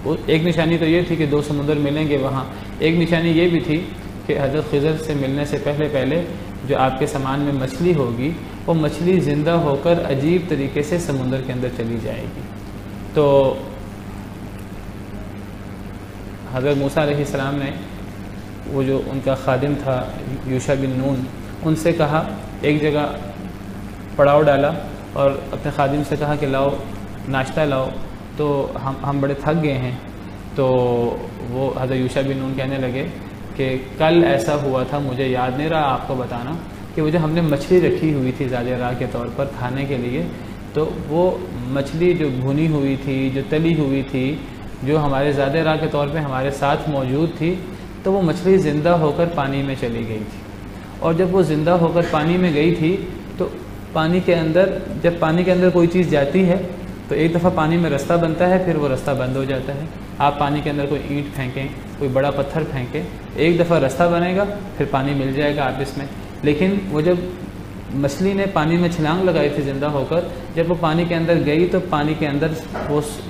ایک نشانی تو یہ تھی کہ دو سمندر ملیں گے وہاں. ایک نشانی یہ بھی تھی کہ حضرت خضر سے ملنے سے پہلے جو آپ کے سامان میں مچھلی ہوگی، وہ مچھلی زندہ ہو کر عجیب طریقے سے سمندر کے اندر چلی جائے گی. تو حضرت موسیٰ علیہ السلام نے وہ جو ان کا خادم تھا یوشع بن نون، ان سے کہا، ایک جگہ پڑاؤ ڈالا اور اپنے خادم سے کہا کہ لاؤ ناشتہ لاؤ. تو ہم بڑے تھک گئے ہیں. تو وہ حضرت یوشع بن نون کہنے لگے کہ کل ایسا ہوا تھا، مجھے یاد نہیں رہا آپ کو بتانا، کہ وہ جو ہم نے مچھلی رکھی ہوئی تھی زاد راہ کے طور پر کھانے کے لیے، تو وہ مچھلی جو بھنی ہوئی تھی، جو تلی ہوئی تھی، جو ہمارے زاد راہ کے طور پہ ہمارے ساتھ موجود تھی، تو وہ مچھلی زندہ ہو کر پانی میں چلی گئی تھی. اور جب وہ زندہ ہو کر پانی میں گئی تھی تو جب پانی کے اندر کوئی چیز جاتی ہے تو ایک دفعہ پانی میں رستہ بنتا ہے، پھر وہ رستہ بند ہو جاتا ہے. آپ پانی کے اندر کوئی اینٹ پھینکیں کوئی بڑا پتھر پھینکے، ایک دفعہ راستہ بنے گا، پھر پانی مل جائے گا آپس میں. لیکن وہ جب مچھلی نے پانی میں چھلانگ لگائی تھی زندہ ہو کر، جب وہ پانی کے اندر گئی تو پانی کے اندر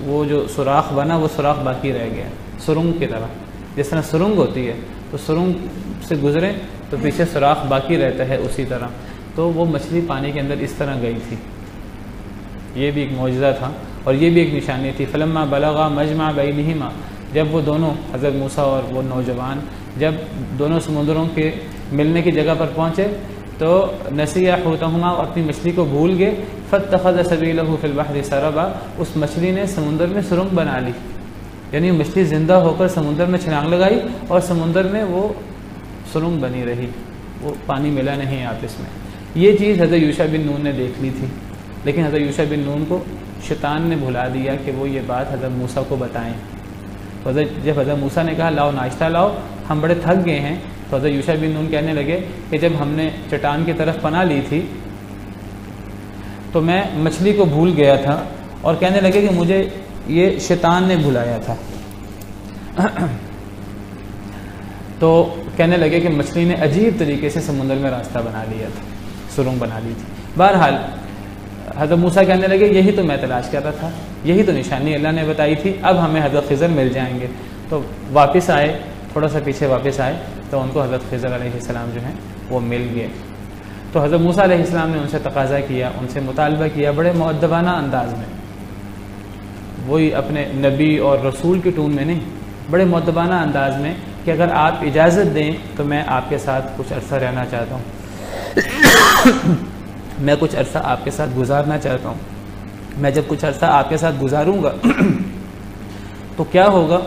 وہ جو سوراخ بنا وہ سوراخ باقی رہ گیا، سرنگ کی طرح. جس طرح سرنگ ہوتی ہے تو سرنگ سے گزرے تو پیچھے سوراخ باقی رہتا ہے، اسی طرح تو وہ مچھلی پانی کے اندر اس طرح گئی تھی. یہ بھی ایک معجزہ تھا اور یہ بھی ایک نشانی تھی. فلما بلغا مجمع بینہما، جب وہ دونوں حضرت موسیٰ اور وہ نوجوان جب دونوں سمندروں کے ملنے کی جگہ پر پہنچے تو نسیا حوتہما، اپنی مچھلی کو بھول گئے. فاتخذ سبیلہ فی البحر سربا، اس مچھلی نے سمندر میں سرنگ بنا لی. یعنی مچھلی زندہ ہو کر سمندر میں چھلانگ لگائی اور سمندر میں وہ سرنگ بنی رہی، وہ پانی ملا نہیں آپس میں. یہ چیز حضرت یوشع بن نون نے دیکھ لی تھی، لیکن حضرت یوشع بن نون کو شیطان نے بھلا دیا کہ وہ یہ بات حضرت موسیٰ کو بتائیں. جب حضرت موسیٰ نے کہا لاؤ ناشتہ لاؤ، ہم بڑے تھک گئے ہیں، تو حضرت یوشع بن نون کہنے لگے کہ جب ہم نے چٹان کی طرف پناہ لی تھی تو میں مچھلی کو بھول گیا تھا، اور کہنے لگے کہ مجھے یہ شیطان نے بھلایا تھا. تو کہنے لگے کہ مچھلی نے عجیب طریقے سے سمندر میں راستہ بنا لیا تھا، سرنگ بنا لی تھی. بہرحال حضرت موسیٰ کہنے لگے یہی تو میں تلاش کر رہا تھا، یہی تو نشانی اللہ نے بتائی تھی، اب ہمیں حضرت خضر مل جائیں گے. تو واپس آئے، تھوڑا سا پیچھے واپس آئے تو ان کو حضرت خضر علیہ السلام جو ہیں وہ مل گئے. تو حضرت موسیٰ علیہ السلام نے ان سے تقاضا کیا، ان سے مطالبہ کیا بڑے مؤدبانہ انداز میں، وہی اپنے نبی اور رسول کی ٹون میں نہیں، بڑے مؤدبانہ انداز میں کہ اگر آپ اجازت دیں تو میں آپ کے ساتھ کچھ عرصہ رہنا چاہتا ہوں، میں کچھ عرصہ آپ کے ساتھ گزارنا چاہتا ہوں. میں جب کچھ عرصہ آپ کے ساتھ گزاروں گا تو کیا ہوگا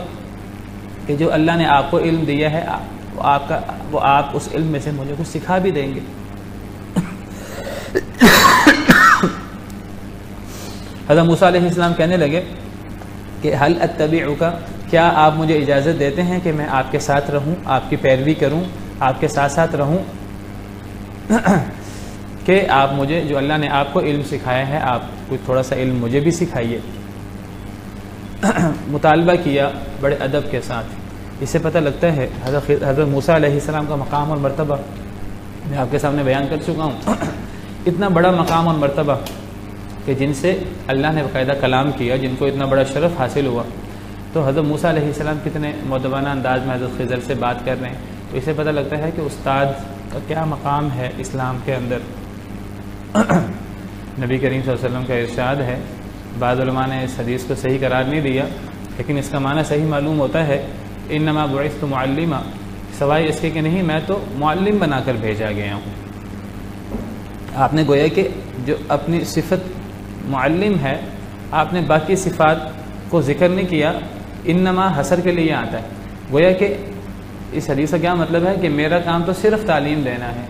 کہ جو اللہ نے آپ کو علم دیا ہے وہ آپ اس علم میں سے مجھے کچھ سکھا بھی دیں گے. حضرت موسیٰ علیہ السلام کہنے لگے کہ حل اتبعک، کیا آپ مجھے اجازت دیتے ہیں کہ میں آپ کے ساتھ رہوں، آپ کی پیروی کروں، آپ کے ساتھ ساتھ رہوں، کہ آپ مجھے جو اللہ نے آپ کو علم سکھایا ہے آپ کچھ تھوڑا سا علم مجھے بھی سکھائیے. مطالبہ کیا بڑے ادب کے ساتھ. اس سے پتہ لگتا ہے حضرت موسیٰ علیہ السلام کا مقام اور مرتبہ میں آپ کے سامنے بیان کر چکا ہوں. اتنا بڑا مقام اور مرتبہ کہ جن سے اللہ نے باقاعدہ کلام کیا، جن کو اتنا بڑا شرف حاصل ہوا، تو حضرت موسیٰ علیہ السلام کتنے مؤدبانہ انداز میں حضرت خضر سے بات کر رہے ہیں. تو اس سے پتہ لگتا ہے کہ استاد کا کیا مقام ہے اسلام کے اندر. نبی کریم صلی اللہ علیہ وسلم کا ارشاد ہے، بعض علماء نے اس حدیث کو صحیح قرار نہیں دیا، لیکن اس کا معنی صحیح معلوم ہوتا ہے، انما بعثت معلما، سوائے اس کے کہ نہیں میں تو معلم بنا کر بھیجا گیا ہوں. آپ نے گویا کہ جو اپنی صفت معلم ہے، آپ نے باقی صفات کو ذکر نہیں کیا، انما حصر کے لیے آتا ہے. گویا کہ اس حدیث کا کیا مطلب ہے کہ میرا کام تو صرف تعلیم دینا ہے،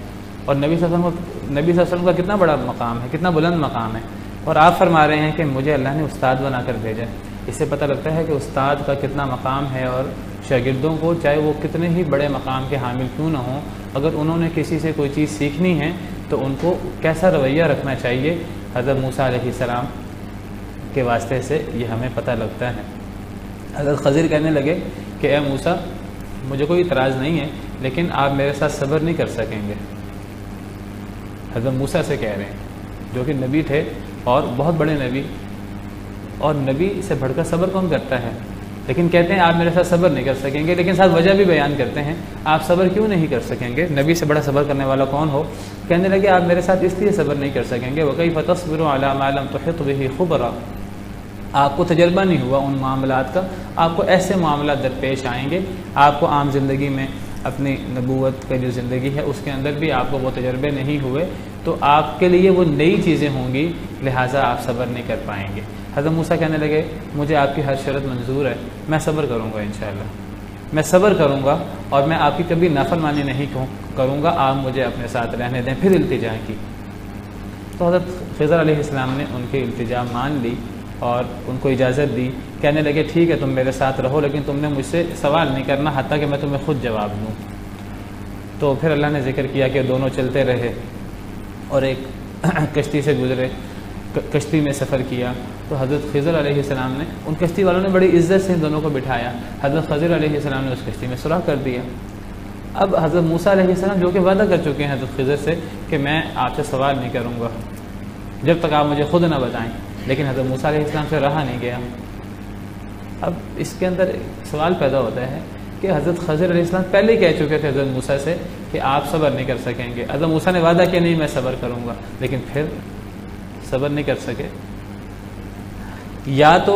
اور نبی صلی اللہ علیہ وسلم کا کتنا بڑا مقام ہے، کتنا بلند مقام ہے، اور آپ فرما رہے ہیں کہ مجھے اللہ نے استاد بنا کر بھیجا. اس سے پتہ لگتا ہے کہ استاد کا کتنا مقام ہے، اور شاگردوں کو چاہے وہ کتنے ہی بڑے مقام کے حامل کیوں نہ ہوں، اگر انہوں نے کسی سے کوئی چیز سیکھنی ہے تو ان کو کیسا رویہ رکھنا چاہیے، حضرت موسیٰ علیہ السلام کے واسطے سے یہ ہمیں پتہ لگتا ہے. حضرت خضر کہنے لگے کہ اے موسیٰ، مجھے کوئی اعتراض نہیں ہے، لیکن آپ میرے ساتھ صبر نہیں کر سکیں گے. حضرت موسیٰ سے کہہ رہے ہیں جو کہ نبی تھے اور بہت بڑے نبی، اور نبی سے بڑھ کر صبر کون کرتا ہے، لیکن کہتے ہیں آپ میرے ساتھ صبر نہیں کر سکیں گے. لیکن ساتھ وجہ بھی بیان کرتے ہیں آپ صبر کیوں نہیں کر سکیں گے، نبی سے بڑا صبر کرنے والا کون ہو. کہنے لگے آپ میرے ساتھ اس لیے صبر نہیں کر سکیں گے، وَكَيْفَ تَصْبِرُ عَلَىٰ مَا لَمْ تُحِطْ بِهِ خُبْرًا، آپ کو تجربہ نہیں ہوا ان معاملات کا، آپ کو ایسے معاملات درپیش آئیں گے، آپ کو عام زندگی میں اپنی نبوت کا جو زندگی ہے اس کے اندر بھی آپ کو وہ تجربے نہیں ہوئے، تو آپ کے لیے وہ نئی چیزیں ہوں گی، لہٰذا آپ صبر نہیں کر پائیں گے. حضرت موسیٰ کہنے لگے مجھے آپ کی ہر شرط منظور ہے، میں صبر کروں گا انشاءاللہ، میں صبر کروں گا، اور میں آپ کی کبھی نافرمانی نہیں کروں گا، آپ مجھے اپنے ساتھ رہنے دیں. پھر التجا کی تو حضرت خضر علیہ السلام نے ان کی التجا مان لی اور ان کو اجازت دی. کہنے لگے ٹھیک ہے تم میرے ساتھ رہو، لیکن تم نے مجھ سے سوال نہیں کرنا حتیٰ کہ میں تمہیں خود جواب دوں. تو پھر اللہ نے ذکر کیا کہ دونوں چلتے رہے اور ایک کشتی سے گزرے، کشتی میں سفر کیا، تو حضرت خضر علیہ السلام نے ان کشتی والوں نے بڑی عزت سے ان دونوں کو بٹھایا، حضرت خضر علیہ السلام نے اس کشتی میں سوراخ کر دیا۔ اب حضرت موسیٰ علیہ السلام جو کہ وعدہ کر چکے ہیں حضرت خضر سے کہ میں آپ سے سوال نہیں کروں گا جب تک آپ مجھے خود نہ بتائیں، لیکن حضرت موسیٰ علیہ السلام سے رہا نہیں گیا۔ اب اس کے اندر سوال پیدا ہوتا ہے کہ حضرت خضر علیہ السلام پہلے ہی کہہ چکے تھے حضرت موسیٰ سے کہ آپ صبر نہیں کر سکیں گے، حضرت موسیٰ نے وعدہ کیا نہیں میں صبر کروں گا، لیکن پھر صبر نہیں کر سکے۔ یا تو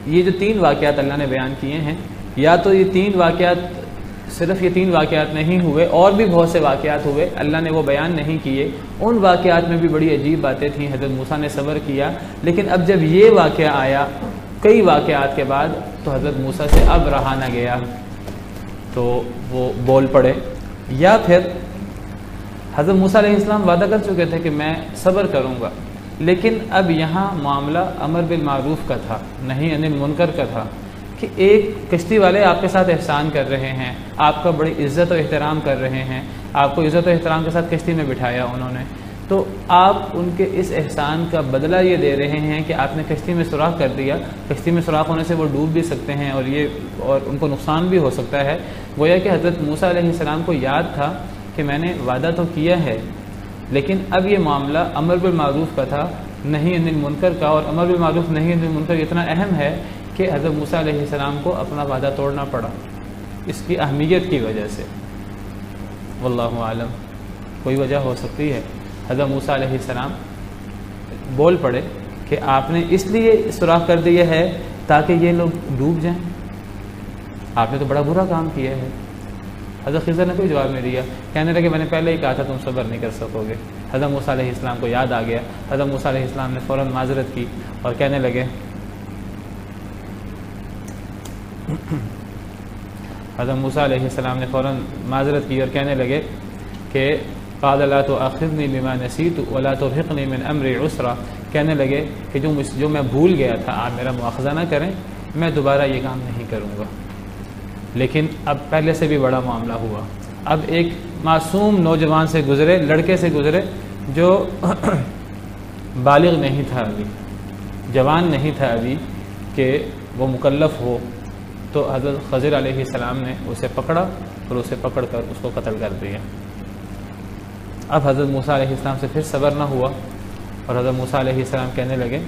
یہ جو 3 واقعات اللہ نے بیان کیے ہیں، یا تو یہ 3 واقعات صرف یہ 3 واقعات نہیں ہوئے، اور بھی بہت سے واقعات ہوئے، اللہ نے وہ بیان نہیں کیے۔ ان واقعات میں بھی بڑی عجیب باتیں تھیں، حضرت موسیٰ نے صبر کیا، لیکن اب جب یہ واقعہ آیا کئی واقعات کے بعد تو حضرت موسیٰ سے اب رہا نہ گیا تو وہ بول پڑے۔ یا پھر حضرت موسیٰ علیہ السلام وعدہ کر چکے تھے کہ میں صبر کروں گا، لیکن اب یہاں معاملہ امر بالمعروف کا تھا، نہی عن المنکر کا تھا، کہ ایک کشتی والے آپ کے ساتھ احسان کر رہے ہیں، آپ کا بڑی عزت و احترام کر رہے ہیں، آپ کو عزت و احترام کے ساتھ کشتی میں بٹھایا انہوں نے، تو آپ ان کے اس احسان کا بدلہ یہ دے رہے ہیں کہ آپ نے کشتی میں سوراخ کر دیا۔ کشتی میں سوراخ ہونے سے وہ ڈوب بھی سکتے ہیں اور ان کو نقصان بھی ہو سکتا ہے۔ گویا کہ حضرت موسیٰ علیہ السلام کو یاد تھا کہ میں نے وعدہ تو کیا ہے، لیکن اب یہ معاملہ امر بالمعروف کا تھا، نہی عن المنکر کا، اور امر بالمعروف نہی عن المنکر اتنا اہم ہے کہ حضرت موسیٰ علیہ السلام کو اپنا وعدہ توڑنا پڑا اس کی اہمیت کی وجہ سے۔ واللہ عالم، کوئی وجہ ہو سکتی ہے۔ حضرت موسیٰ علیہ السلام بول پڑے کہ آپ نے اس لیے سوراخ کر دیا ہے تاکہ یہ لوگ ڈوب جائیں، آپ نے تو بڑا برا کام کیا ہے۔ حضرت خضر نے کوئی جواب نہیں دیا، کہنے لگے میں نے پہلے ہی کہا تھا تم صبر نہیں کر سکو گے۔ حضرت موسیٰ علیہ السلام کو یاد آ گیا، حضرت موسیٰ علیہ السلام نے فوراً معذرت کی اور کہنے لگے حضرت موسیٰ علیہ السلام نے فوراً معذرت کی اور کہنے لگے کہ قال لا تؤاخذنی بما نسیت ولا ترهقنی من امری عسرا، کہنے لگے کہ جو میں بھول گیا تھا آپ میرا مؤاخذہ نہ کریں، میں دوبارہ یہ کام نہیں کروں گا۔ لیکن اب پہلے سے بھی بڑا معاملہ ہوا، اب ایک معصوم نوجوان سے گزرے، لڑکے سے گزرے جو بالغ نہیں تھا ابھی، جوان نہیں تھا ابھی کہ وہ مکلف ہو، تو حضرت خضر علیہ السلام نے اسے پکڑا اور اسے پکڑ کر اس کو قتل کر دیا۔ اب حضرت موسیٰ علیہ السلام سے پھر صبر نہ ہوا اور حضرت موسیٰ علیہ السلام کہنے لگے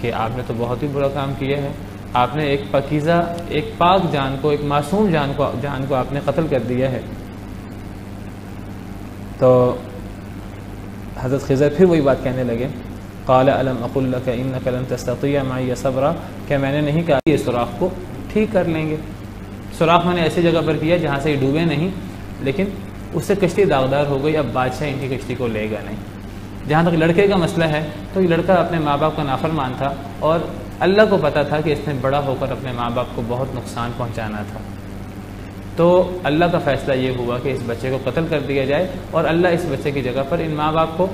کہ آپ نے تو بہت ہی برا کام کیا ہے، آپ نے ایک پاکیزہ، ایک پاک جان کو، ایک معصوم جان کو آپ نے قتل کر دیا ہے۔ تو حضرت خضر پھر وہی بات کہنے لگے، قال الم اقل لك انك لن تستطيع معي صبرا، کہ میں نے نہیں کہا یہ سوراخ کو ٹھیک کر لیں گے۔ سوراخ میں نے ایسی جگہ پر کیا جہاں سے یہ ڈوبے نہیں، لیکن اس سے کشتی داغدار ہو گئی، اب بادشاہ ان کی کشتی کو لے گا نہیں۔ جہاں تک لڑکے کا مسئلہ ہے تو یہ لڑکا اپنے ماں باپ کا نافرمان تھا اور اللہ کو پتہ تھا کہ اس نے بڑا ہو کر اپنے ماں باپ کو بہت نقصان پہنچانا تھا، تو اللہ کا فیصلہ یہ ہوا کہ اس بچے کو قتل کر دیا جائے، اور اللہ اس بچے کی جگہ پر ان ماں باپ کو،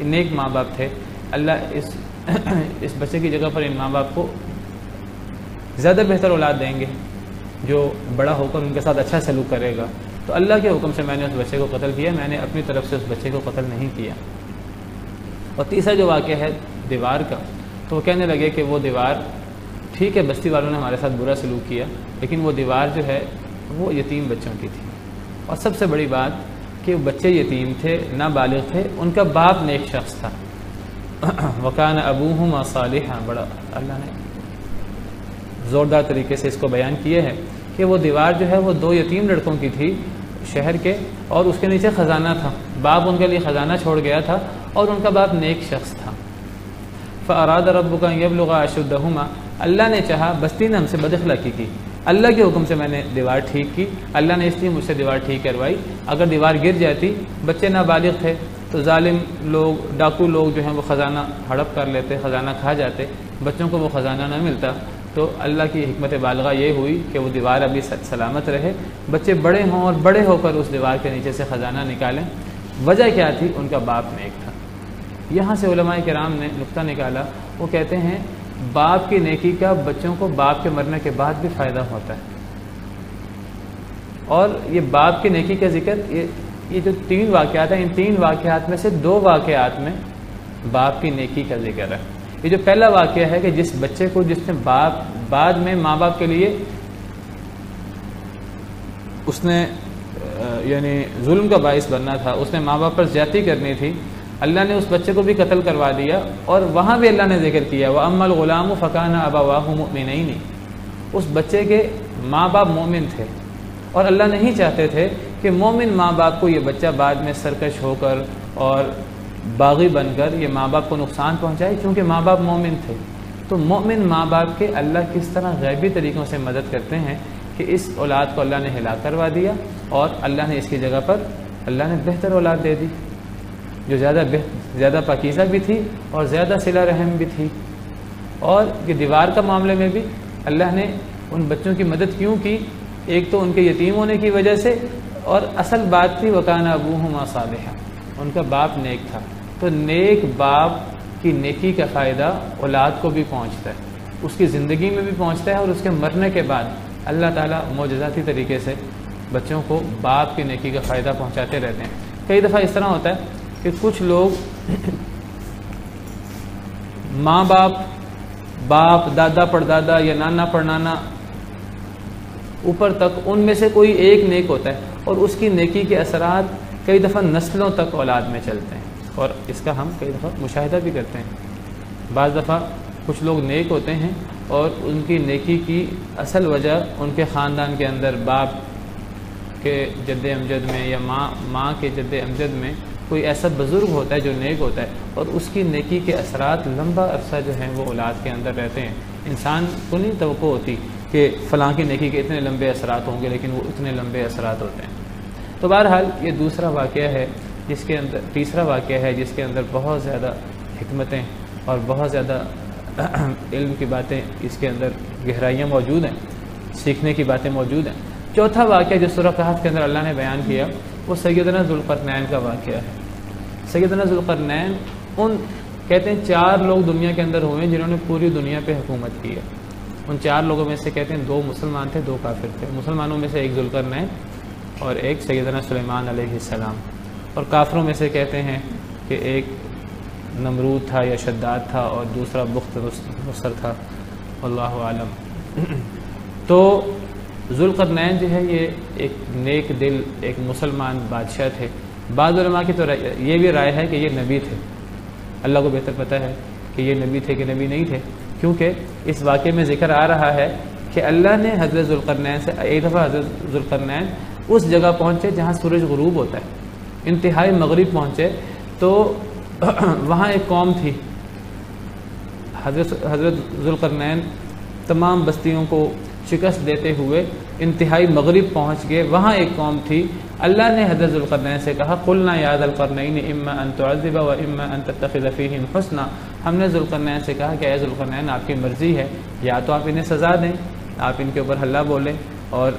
نیک ماں باپ تھے، اللہ اس بچے کی جگہ پر ان ماں باپ کو زیادہ بہتر اولاد دیں گے جو بڑا ہو کر ان کے ساتھ اچھا سلوک کرے گا۔ تو اللہ کے حکم سے میں نے اس بچے کو قتل کیا، میں نے اپنی طرف سے اس بچے کو قتل نہیں کیا۔ اور تیسرا جو واقعہ ہے دیوار کا، تو وہ کہنے لگے کہ وہ دیوار ٹھیک ہے، بستی والوں نے ہمارے ساتھ برا سلوک کیا، لیکن وہ دیوار جو ہے وہ یتیم بچوں کی تھی، اور سب سے بڑی بات کہ بچے یتیم تھے، نابالغ تھے، ان کا باپ نیک شخص تھا، وَكَانَ أَبُوهُمَا صَالِحًا، بڑا اللہ نے زوردار طریقے سے اس کو بیان کیے ہے کہ وہ دیوار جو ہے وہ 2 یتیم لڑکوں کی تھی شہر کے، اور اس کے نیچے خزانہ تھا، باپ ان کے لیے خزانہ چھوڑ گیا تھا اور ان کا باپ نیک شخص تھا۔ فَأَرَادَ رَبُّكَ أَن يَبْلُغَ أَشُدَّهُمَا، اللہ نے چاہا، بستی نے ہم سے بد اخلاقی کی، اللہ کے حکم سے میں نے دیوار ٹھیک کی، اللہ نے اس لیے مجھ سے دیوار ٹھیک کروائی، اگر دیوار گر جاتی، بچے نابالغ تھے تو ظالم لوگ، ڈاکو لوگ جو ہیں وہ خزانہ ہڑپ کر لیتے، خزانہ کھا جاتے، بچوں کو وہ خزانہ نہ ملتا، تو اللہ کی حکمت بالغہ یہ ہوئی کہ وہ دیوار ابھی سلامت رہے، بچے بڑے ہوں اور بڑے ہو کر اس دیوار کے نیچے سے خزانہ نکالیں۔ وجہ کیا تھی؟ ان کا باپ نیک تھا۔ یہاں سے علماء کرام نے نقطہ نکالا، وہ کہتے ہیں باپ کی نیکی کا بچوں کو باپ کے مرنے کے بعد بھی فائدہ ہوتا ہے، اور یہ باپ کی نیکی کا ذکر، یہ جو 3 واقعات ہیں، ان 3 واقعات میں سے 2 واقعات میں باپ کی نیکی کا ذکر ہے۔ یہ جو پہلا واقعہ ہے کہ جس بچے کو جس نے بعد میں ماں باپ کے لیے اس نے یعنی ظلم کا باعث بننا تھا، اس نے ماں باپ پر زیادتی کرنی تھی، اللہ نے اس بچے کو بھی قتل کروا دیا، اور وہاں بھی اللہ نے ذکر کیا وَأَمَّا الْغُلَامُ فَكَانَ أَبَوَاهُ مُؤْمِنَيْنِ، اس بچے کے ماں باپ مومن تھے، اور اللہ نہیں چاہتے تھے کہ مومن ماں باپ کو یہ بچہ بعد میں سرکش ہو کر اور باغی بن کر یہ ماں باپ کو نقصان پہنچائے، کیونکہ ماں باپ مومن تھے۔ تو مومن ماں باپ کے اللہ کس طرح غیبی طریقوں سے مدد کرتے ہیں کہ اس اولاد کو اللہ نے ہلاک کروا دیا، اور اللہ نے اس کی جگہ پر اللہ نے بہتر اولاد دے دی جو زیادہ پاکیزہ بھی تھی اور زیادہ صلہ رحم بھی تھی۔ اور یہ دیوار کا معاملے میں بھی اللہ نے ان بچوں کی مدد کیوں کی؟ ایک تو ان کے یتیم ہونے کی وجہ سے، اور اصل بات تھی وَكَانَ أَبُوهُمَا صَالِحًا، ان کا باپ نیک تھا۔ تو نیک باپ کی نیکی کا فائدہ اولاد کو بھی پہنچتا ہے، اس کی زندگی میں بھی پہنچتا ہے، اور اس کے مرنے کے بعد اللہ تعالیٰ معجزاتی طریقے سے بچوں کو باپ کی نیکی کا فائدہ پہنچاتے رہتے ہیں۔ کئی دفعہ اس طرح ہوتا ہے کہ کچھ لوگ ماں باپ دادا پردادا یا نانا پڑنانا اوپر تک ان میں سے کوئی ایک نیک ہوتا ہے، اور اس کی نیکی کے اثرات کئی دفعہ نسلوں تک اولاد میں چلتے ہیں، اور اس کا ہم کئی دفعہ مشاہدہ بھی کرتے ہیں۔ بعض دفعہ کچھ لوگ نیک ہوتے ہیں اور ان کی نیکی کی اصل وجہ ان کے خاندان کے اندر باپ کے جد امجد میں یا ماں کے جد امجد میں کوئی ایسا بزرگ ہوتا ہے جو نیک ہوتا ہے، اور اس کی نیکی کے اثرات لمبا عرصہ جو ہیں وہ اولاد کے اندر رہتے ہیں۔ انسان کو نہیں توقع ہوتی کہ فلاں کی نیکی کے اتنے لمبے اثرات ہوں گے، لیکن وہ اتنے لمبے اثرات ہوتے ہیں۔ تو بہرحال یہ دوسرا واقعہ ہے جس کے اندر تیسرا واقعہ ہے جس کے اندر بہت زیادہ حکمتیں اور بہت زیادہ علم کی باتیں اس کے اندر گہرائیاں موجود ہیں، سیکھنے کی باتیں موجود ہیں۔ چوتھا واقعہ جو سورہ کہف کے اندر اللہ نے بیان کیا وہ سیدنا ذوالقرنین کا واقعہ ہے۔ سیدنا ذوالقرنین کہتے ہیں 4 لوگ دنیا کے اندر ہوئے جنہوں نے پوری دنیا پہ حکومت کی ہے۔ ان 4 لوگوں میں سے کہتے ہیں 2 مسلمان تھے، 2 کافر تھے۔ مسلمانوں میں سے ایک ذوالقرنین اور ایک سیدنا سلیمان علیہ السلام، اور کافروں میں سے کہتے ہیں کہ ایک نمرود تھا یا شداد تھا اور دوسرا بخت نصر تھا، واللہ عالم۔ تو ذوالقرنین جو ہے یہ ایک نیک دل ایک مسلمان بادشاہ تھے۔ بعض علماء کی تو یہ بھی رائے ہے کہ یہ نبی تھے، اللہ کو بہتر پتہ ہے کہ یہ نبی تھے کہ نبی نہیں تھے، کیونکہ اس واقعے میں ذکر آ رہا ہے کہ اللہ نے حضرت ذوالقرنین سے ایک دفعہ حضرت ذوالقرنین اس جگہ پہنچے جہاں سورج غروب ہوتا ہے، انتہائی مغرب پہنچے، تو وہاں ایک قوم تھی۔ حضرت ذوالقرنین تمام بستیوں کو شکست دیتے ہوئے انتہائی مغرب پہنچ گئے، وہاں ایک قوم تھی۔ اللہ نے حضرت ذوالقرنین سے کہا قلنا یا ذا القرنین اما ان تعذب و اما ان تتخذ فیہم حسنا، ہم نے ذوالقرنین سے کہا کہ اے ذوالقرنین آپ کی مرضی ہے، یا تو آپ انہیں سزا دیں، آپ ان کے اوپر حلہ بولیں اور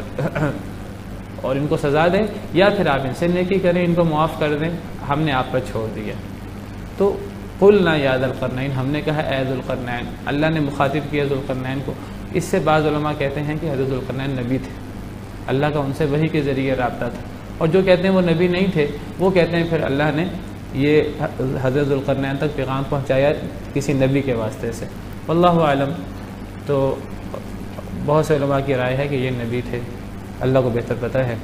ان کو سزا دیں، یا پھر آپ ان سے نیکی کریں، ان کو معاف کر دیں، ہم نے آپ پر چھوڑ دیا۔ تو قلنا یا ذا القرنین، ہم نے کہا اے ذوالقرنین، اللہ نے مخاطب کیا ذوالقرنین کو۔ اس سے بعض علماء کہتے ہیں کہ حضرت ذوالقرنین نبی تھے، اللہ کا ان سے وحی کے ذریعے رابطہ تھا، اور جو کہتے ہیں وہ نبی نہیں تھے وہ کہتے ہیں پھر اللہ نے یہ حضرت ذوالقرنین تک پیغام پہنچایا کسی نبی کے واسطے سے، واللہ عالم۔ تو بہت سے علماء کی رائے ہے کہ یہ نبی تھے، اللہ کو بہتر پتہ ہے۔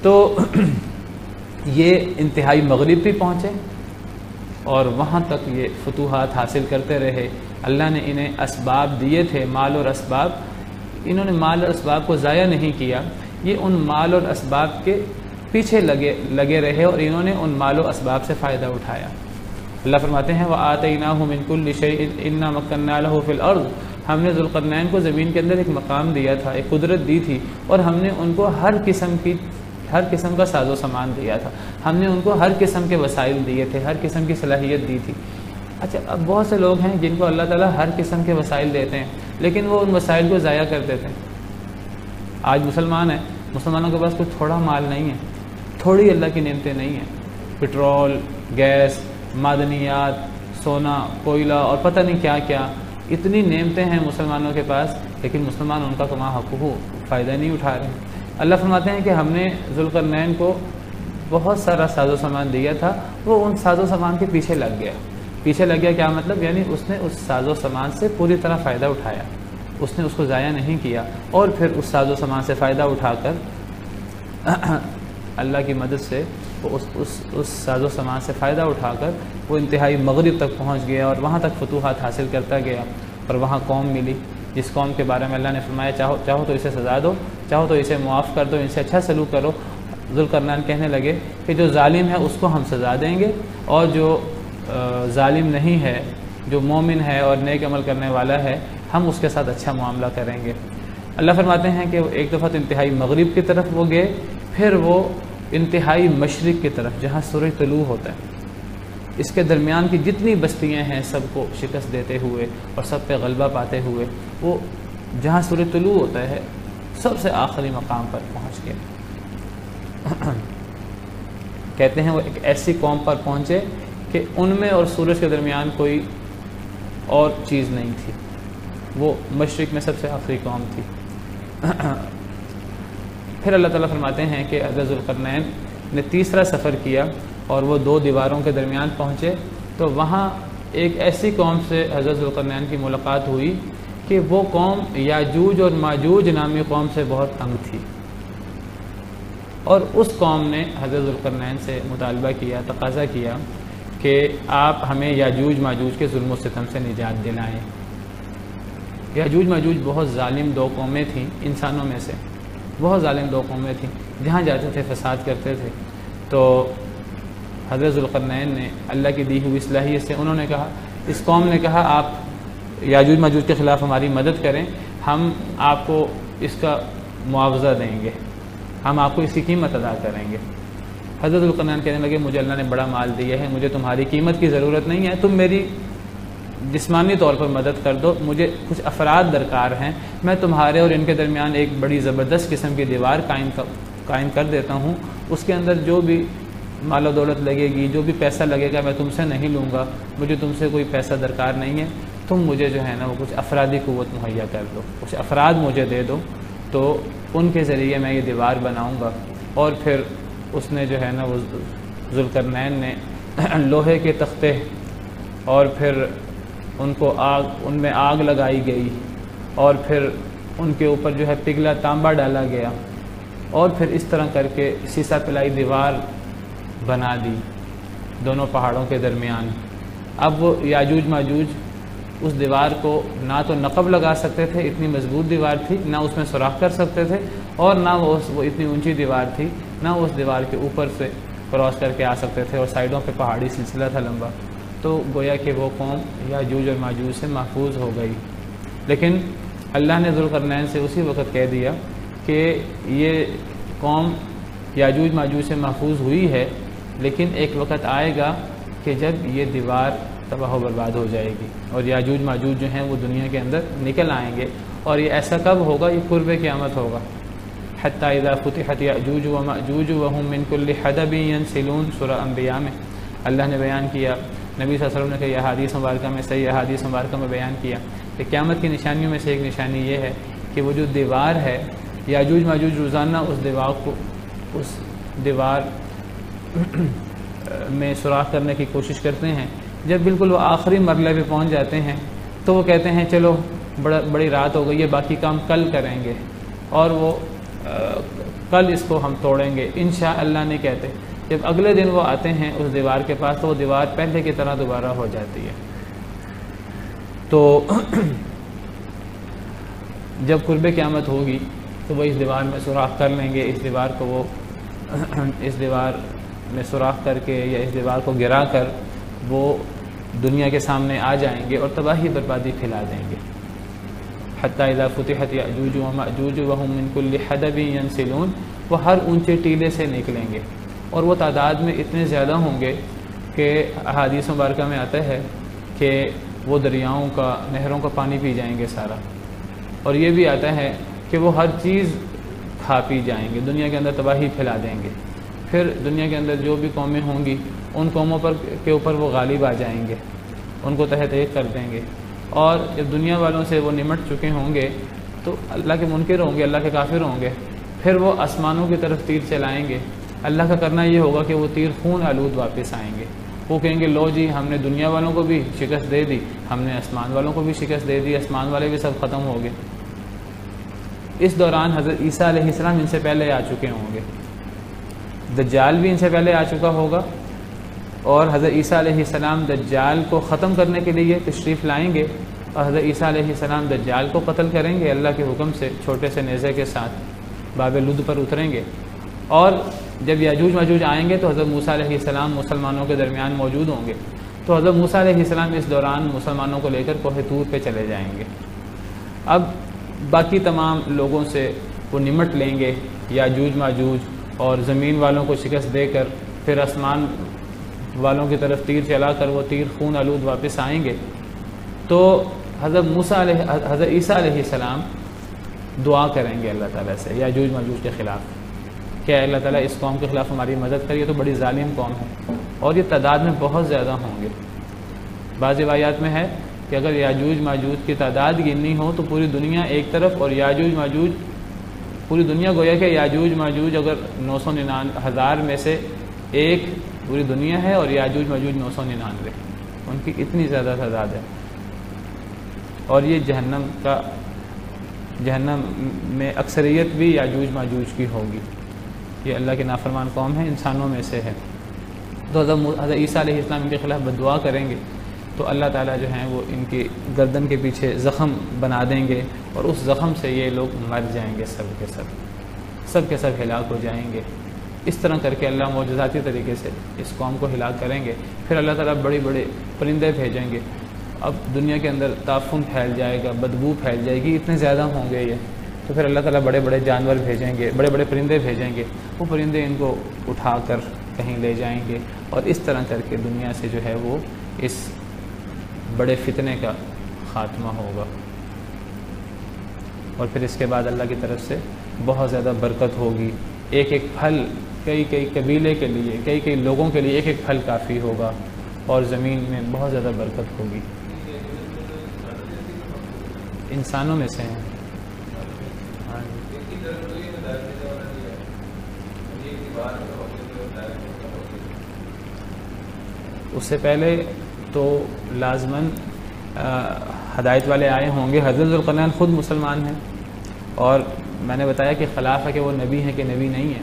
تو یہ انتہائی مغرب بھی پہنچے اور وہاں تک یہ فتوحات حاصل کرتے رہے۔ اللہ نے انہیں اسباب دیے تھے، مال اور اسباب، انہوں نے مال اور اسباب کو ضائع نہیں کیا، یہ ان مال اور اسباب کے پیچھے لگے رہے اور انہوں نے ان مال و اسباب سے فائدہ اٹھایا۔ اللہ فرماتے ہیں وَآتَيْنَاهُ مِن كُلِّ شَيْءٍ إِنَّا مَكَّنَّا لَهُ فِي الْأَرْضِ، ہم نے ذوالقرنین کو زمین کے اندر ایک مقام دیا تھا، ایک قدرت دی تھی، اور ہم نے ان کو ہر قسم کا ساز و سامان دیا تھا، ہم نے ان کو ہر قسم کے وسائل دیے تھے، ہر قسم کی صلاحیت دی تھی۔ اچھا، اب بہت سے لوگ ہیں جن کو اللہ تعالیٰ ہر قسم کے وسائل دیتے ہیں لیکن وہ ان وسائل کو ضائع کر دیتے ہیں۔ آج مسلمان ہیں، مسلمانوں کے پاس کوئی تھوڑا مال نہیں ہے، تھوڑی اللہ کی نعمتیں نہیں ہیں، پٹرول، گیس، معدنیات، سونا، کوئلہ اور پتہ نہیں کیا کیا، اتنی نعمتیں ہیں مسلمانوں کے پاس، لیکن مسلمان ان کا کما حقوق فائدہ نہیں اٹھا رہے ہیں۔ اللہ فرماتے ہیں کہ ہم نے ذوالقرنین کو بہت سارا ساز و سامان دیا تھا، وہ ان ساز و سامان کے پیچھے لگ گیا، پیچھے لگ گیا کیا مطلب؟ یعنی اس نے اس ساز و سامان سے پوری طرح فائدہ اٹھایا، اس نے اس کو ضائع نہیں کیا، اور پھر اس ساز و سامان سے فائدہ اٹھا کر اللہ کی مدد سے وہ اس ساز و سامان سے فائدہ اٹھا کر وہ انتہائی مغرب تک پہنچ گیا اور وہاں تک فتوحات حاصل کرتا گیا، اور وہاں قوم ملی جس قوم کے بارے میں اللہ نے فرمایا چاہو تو اسے سزا دو، چاہو تو اسے معاف کر دو، ان سے اچھا سلوک کرو۔ ذوالقرنین کہنے لگے کہ جو ظالم ہے اس کو ہم سزا دیں گے، اور جو ظالم نہیں ہے، جو مومن ہے اور نیک عمل کرنے والا ہے، ہم اس کے ساتھ اچھا معاملہ کریں گے۔ اللہ فرماتے ہیں کہ ایک دفعہ تو انتہائی مغرب کی طرف وہ گئے، پھر وہ انتہائی مشرق کی طرف جہاں سورج طلوع ہوتا ہے، اس کے درمیان کی جتنی بستیاں ہیں سب کو شکست دیتے ہوئے اور سب پہ غلبہ پاتے ہوئے وہ جہاں سورج طلوع ہوتا ہے سب سے آخری مقام پر پہنچ گئے۔ کہتے ہیں وہ ایک ایسی قوم پر پہنچے کہ ان میں اور سورج کے درمیان کوئی اور چیز نہیں تھی، وہ مشرق میں سب سے آخری قوم تھی۔ پھر اللہ تعالیٰ فرماتے ہیں کہ حضرت ذوالقرنین نے تیسرا سفر کیا اور وہ 2 دیواروں کے درمیان پہنچے، تو وہاں ایک ایسی قوم سے حضرت ذوالقرنین کی ملاقات ہوئی کہ وہ قوم یاجوج اور ماجوج نامی قوم سے بہت تنگ تھی، اور اس قوم نے حضرت ذوالقرنین سے مطالبہ کیا، تقاضا کیا کہ آپ ہمیں یاجوج ماجوج کے ظلم و ستم سے نجات دلائیں۔ یاجوج ماجوج بہت ظالم 2 قومیں تھیں، انسانوں میں سے بہت ظالم 2 قومیں تھیں، جہاں جاتے تھے فساد کرتے تھے۔ تو حضرت ذوالقرنین نے اللہ کی دی ہوئی صلاحیت سے انہوں نے کہا، اس قوم نے کہا آپ یاجوج ماجوج کے خلاف ہماری مدد کریں، ہم آپ کو اس کا معاوضہ دیں گے، ہم آپ کو اس کی قیمت ادا کریں گے۔ حضرت ذوالقرنین کہنے لگے مجھے اللہ نے بڑا مال دیا ہے، مجھے تمہاری قیمت کی ضرورت نہیں ہے، تم میری جسمانی طور پر مدد کر دو، مجھے کچھ افراد درکار ہیں، میں تمہارے اور ان کے درمیان ایک بڑی زبردست قسم کی دیوار قائم کر دیتا ہوں، اس کے اندر جو بھی مال و دولت لگے گی، جو بھی پیسہ لگے گا میں تم سے نہیں لوں گا، مجھے تم سے کوئی پیسہ درکار نہیں ہے، تم مجھے جو ہے نا وہ کچھ افرادی قوت مہیا کر دو، کچھ افراد مجھے دے دو، تو ان کے ذریعے میں یہ دیوار بناؤں گا۔ اور پھر اس نے جو ہے نا وہ ذوالقرنین نے لوہے کے تختے اور پھر ان میں آگ لگائی گئی، اور پھر ان کے اوپر جو ہے پگھلا تانبا ڈالا گیا، اور پھر اس طرح کر کے سیسا پلائی دیوار بنا دی دونوں پہاڑوں کے درمیان۔ اب وہ یاجوج ماجوج اس دیوار کو نہ تو نقب لگا سکتے تھے، اتنی مضبوط دیوار تھی، نہ اس میں سوراخ کر سکتے تھے، اور نہ وہ اتنی اونچی دیوار تھی، نہ اس دیوار کے اوپر سے کراس کر کے آ سکتے تھے، اور سائڈوں پہ پہاڑی سلسلہ تھا لمبا۔ تو گویا کہ وہ قوم یاجوج اور ماجوج سے محفوظ ہو گئی۔ لیکن اللہ نے ذوالقرنین سے اسی وقت کہہ دیا کہ یہ قوم یاجوج ماجوج سے محفوظ ہوئی ہے، لیکن ایک وقت آئے گا کہ جب یہ دیوار تباہ و برباد ہو جائے گی، اور یاجوج ماجوج جو ہیں وہ دنیا کے اندر نکل آئیں گے، اور یہ ایسا کب ہوگا؟ یہ قرب قیامت ہوگا۔ حتی اذا فتحت یاجوج و ماجوج وهم من کل حدب ینسلون، سورہ انبیاء میں اللہ نے بیان کیا، نبی صلی اللہ علیہ وسلم نے کہ یہ احادیث مبارکہ میں صحیح احادیث مبارکہ میں بیان کیا کہ قیامت کی نشانیوں میں سے ایک نشانی یہ ہے کہ وہ جو دیوار ہے، یاجوج ماجوج روزانہ اس دیوار میں سوراخ کرنے کی کوشش کرتے ہیں۔ جب بالکل وہ آخری مرحلے پہ پہنچ جاتے ہیں تو وہ کہتے ہیں چلو بڑی رات ہو گئی ہے، باقی کام کل کریں گے، اور وہ کل اس کو ہم توڑیں گے انشاءاللہ نہیں کہتے۔ جب اگلے دن وہ آتے ہیں اس دیوار کے پاس تو وہ دیوار پہلے کی طرح دوبارہ ہو جاتی ہے۔ تو جب قرب قیامت ہوگی تو وہ اس دیوار میں سوراخ کر لیں گے، اس دیوار کو وہ اس دیوار میں سوراخ کر کے یا اس دیوار کو گرا کر وہ دنیا کے سامنے آ جائیں گے اور تباہی بربادی پھیلا دیں گے۔ حتی اذا فتحت یاجوج و ماجوج وهم من کل حدب ینسلون، وہ ہر اونچے ٹیلے سے نکلیں گے، اور وہ تعداد میں اتنے زیادہ ہوں گے کہ احادیث مبارکہ میں آتا ہے کہ وہ دریاؤں کا، نہروں کا پانی پی جائیں گے سارا، اور یہ بھی آتا ہے کہ وہ ہر چیز کھا پی جائیں گے، دنیا کے اندر تباہی پھیلا دیں گے۔ پھر دنیا کے اندر جو بھی قومیں ہوں گی ان قوموں کے اوپر وہ غالب آ جائیں گے، ان کو تحت ایک کر دیں گے، اور جب دنیا والوں سے وہ نمٹ چکے ہوں گے تو اللہ کے منکر ہوں گے، اللہ کے کافر ہوں گے، پھر وہ آسمانوں کی طرف تیر چلائیں گے۔ اللہ کا کرنا یہ ہوگا کہ وہ تیر خون آلود واپس آئیں گے، وہ کہیں گے لو جی ہم نے دنیا والوں کو بھی شکست دے دی، ہم نے آسمان والوں کو بھی شکست دے دی، آسمان والے بھی سب ختم ہو گئے۔ اس دوران حضرت عیسیٰ علیہ السلام ان سے پہلے آ چکے ہوں گے، دجال بھی ان سے پہلے آ چکا ہوگا، اور حضرت عیسیٰ علیہ السلام دجال کو ختم کرنے کے لیے تشریف لائیں گے، اور حضرت عیسیٰ علیہ السلام دجال کو قتل کریں گے اللہ کے حکم سے، چھوٹے سے نیزے کے ساتھ باب لد پر اتریں گے، اور جب یاجوج ماجوج آئیں گے تو حضرت موسیٰ علیہ السلام مسلمانوں کے درمیان موجود ہوں گے، تو حضرت موسیٰ علیہ السلام اس دوران مسلمانوں کو لے کر کوہ طور پہ چلے جائیں گے۔ اب باقی تمام لوگوں سے وہ نمٹ لیں گے یاجوج ماجوج، اور زمین والوں کو شکست دے کر پھر آسمان والوں کی طرف تیر چلا کر وہ تیر خون آلود واپس آئیں گے۔ تو حضرت عیسیٰ علیہ السلام دعا کریں گے اللہ تعالیٰ سے یاجوج ماجوج کے خلاف کہ اللہ تعالیٰ اس قوم کے خلاف ہماری مدد کریے، تو بڑی ظالم قوم ہے اور یہ تعداد میں بہت زیادہ ہوں گے۔ بعض روایات میں ہے کہ اگر یاجوج ماجوج کی تعداد گننی ہو تو پوری دنیا ایک طرف اور یاجوج ماجوج پوری دنیا، گویا کہ یاجوج ماجوج اگر 999,000 میں سے ایک پوری دنیا ہے اور یاجوج ماجوج 999، ان کی اتنی زیادہ تعداد ہے، اور یہ جہنم میں اکثریت بھی یاجوج ماجوج کی ہوگی۔ یہ اللہ کے نافرمان قوم ہے، انسانوں میں سے ہے۔ تو حضرت عیسیٰ علیہ السلام ان کے خلاف بددعا کریں گے تو اللہ تعالیٰ جو ہیں وہ ان کی گردن کے پیچھے زخم بنا دیں گے، اور اس زخم سے یہ لوگ مر جائیں گے، سب کے سب ہلاک ہو جائیں گے۔ اس طرح کر کے اللہ معجزاتی طریقے سے اس قوم کو ہلاک کریں گے۔ پھر اللہ تعالیٰ بڑے بڑے پرندے بھیجیں گے، اب دنیا کے اندر تعفن پھیل جائے گا، بدبو پھیل جائے گی، اتنے زیادہ ہوں گے یہ، تو پھر اللہ تعالیٰ بڑے بڑے جانور بھیجیں گے، بڑے بڑے پرندے بھیجیں گے، وہ پرندے ان کو اٹھا کر کہیں لے جائیں گے، اور اس طرح کر کے دنیا سے جو ہے وہ اس بڑے فتنے کا خاتمہ ہوگا۔ اور پھر اس کے بعد اللہ کی طرف سے بہت زیادہ برکت ہوگی، ایک ایک پھل کئی قبیلے کے لیے، کئی لوگوں کے لیے ایک ایک پھل کافی ہوگا، اور زمین میں بہت زیادہ برکت ہوگی۔ انسانوں میں سے ہیں۔ اس سے پہلے تو لازماً ہدایت والے آئے ہوں گے۔ حضرت ذوالقرنین خود مسلمان ہیں، اور میں نے بتایا کہ خلاف ہے کہ وہ نبی ہیں کہ نبی نہیں ہیں۔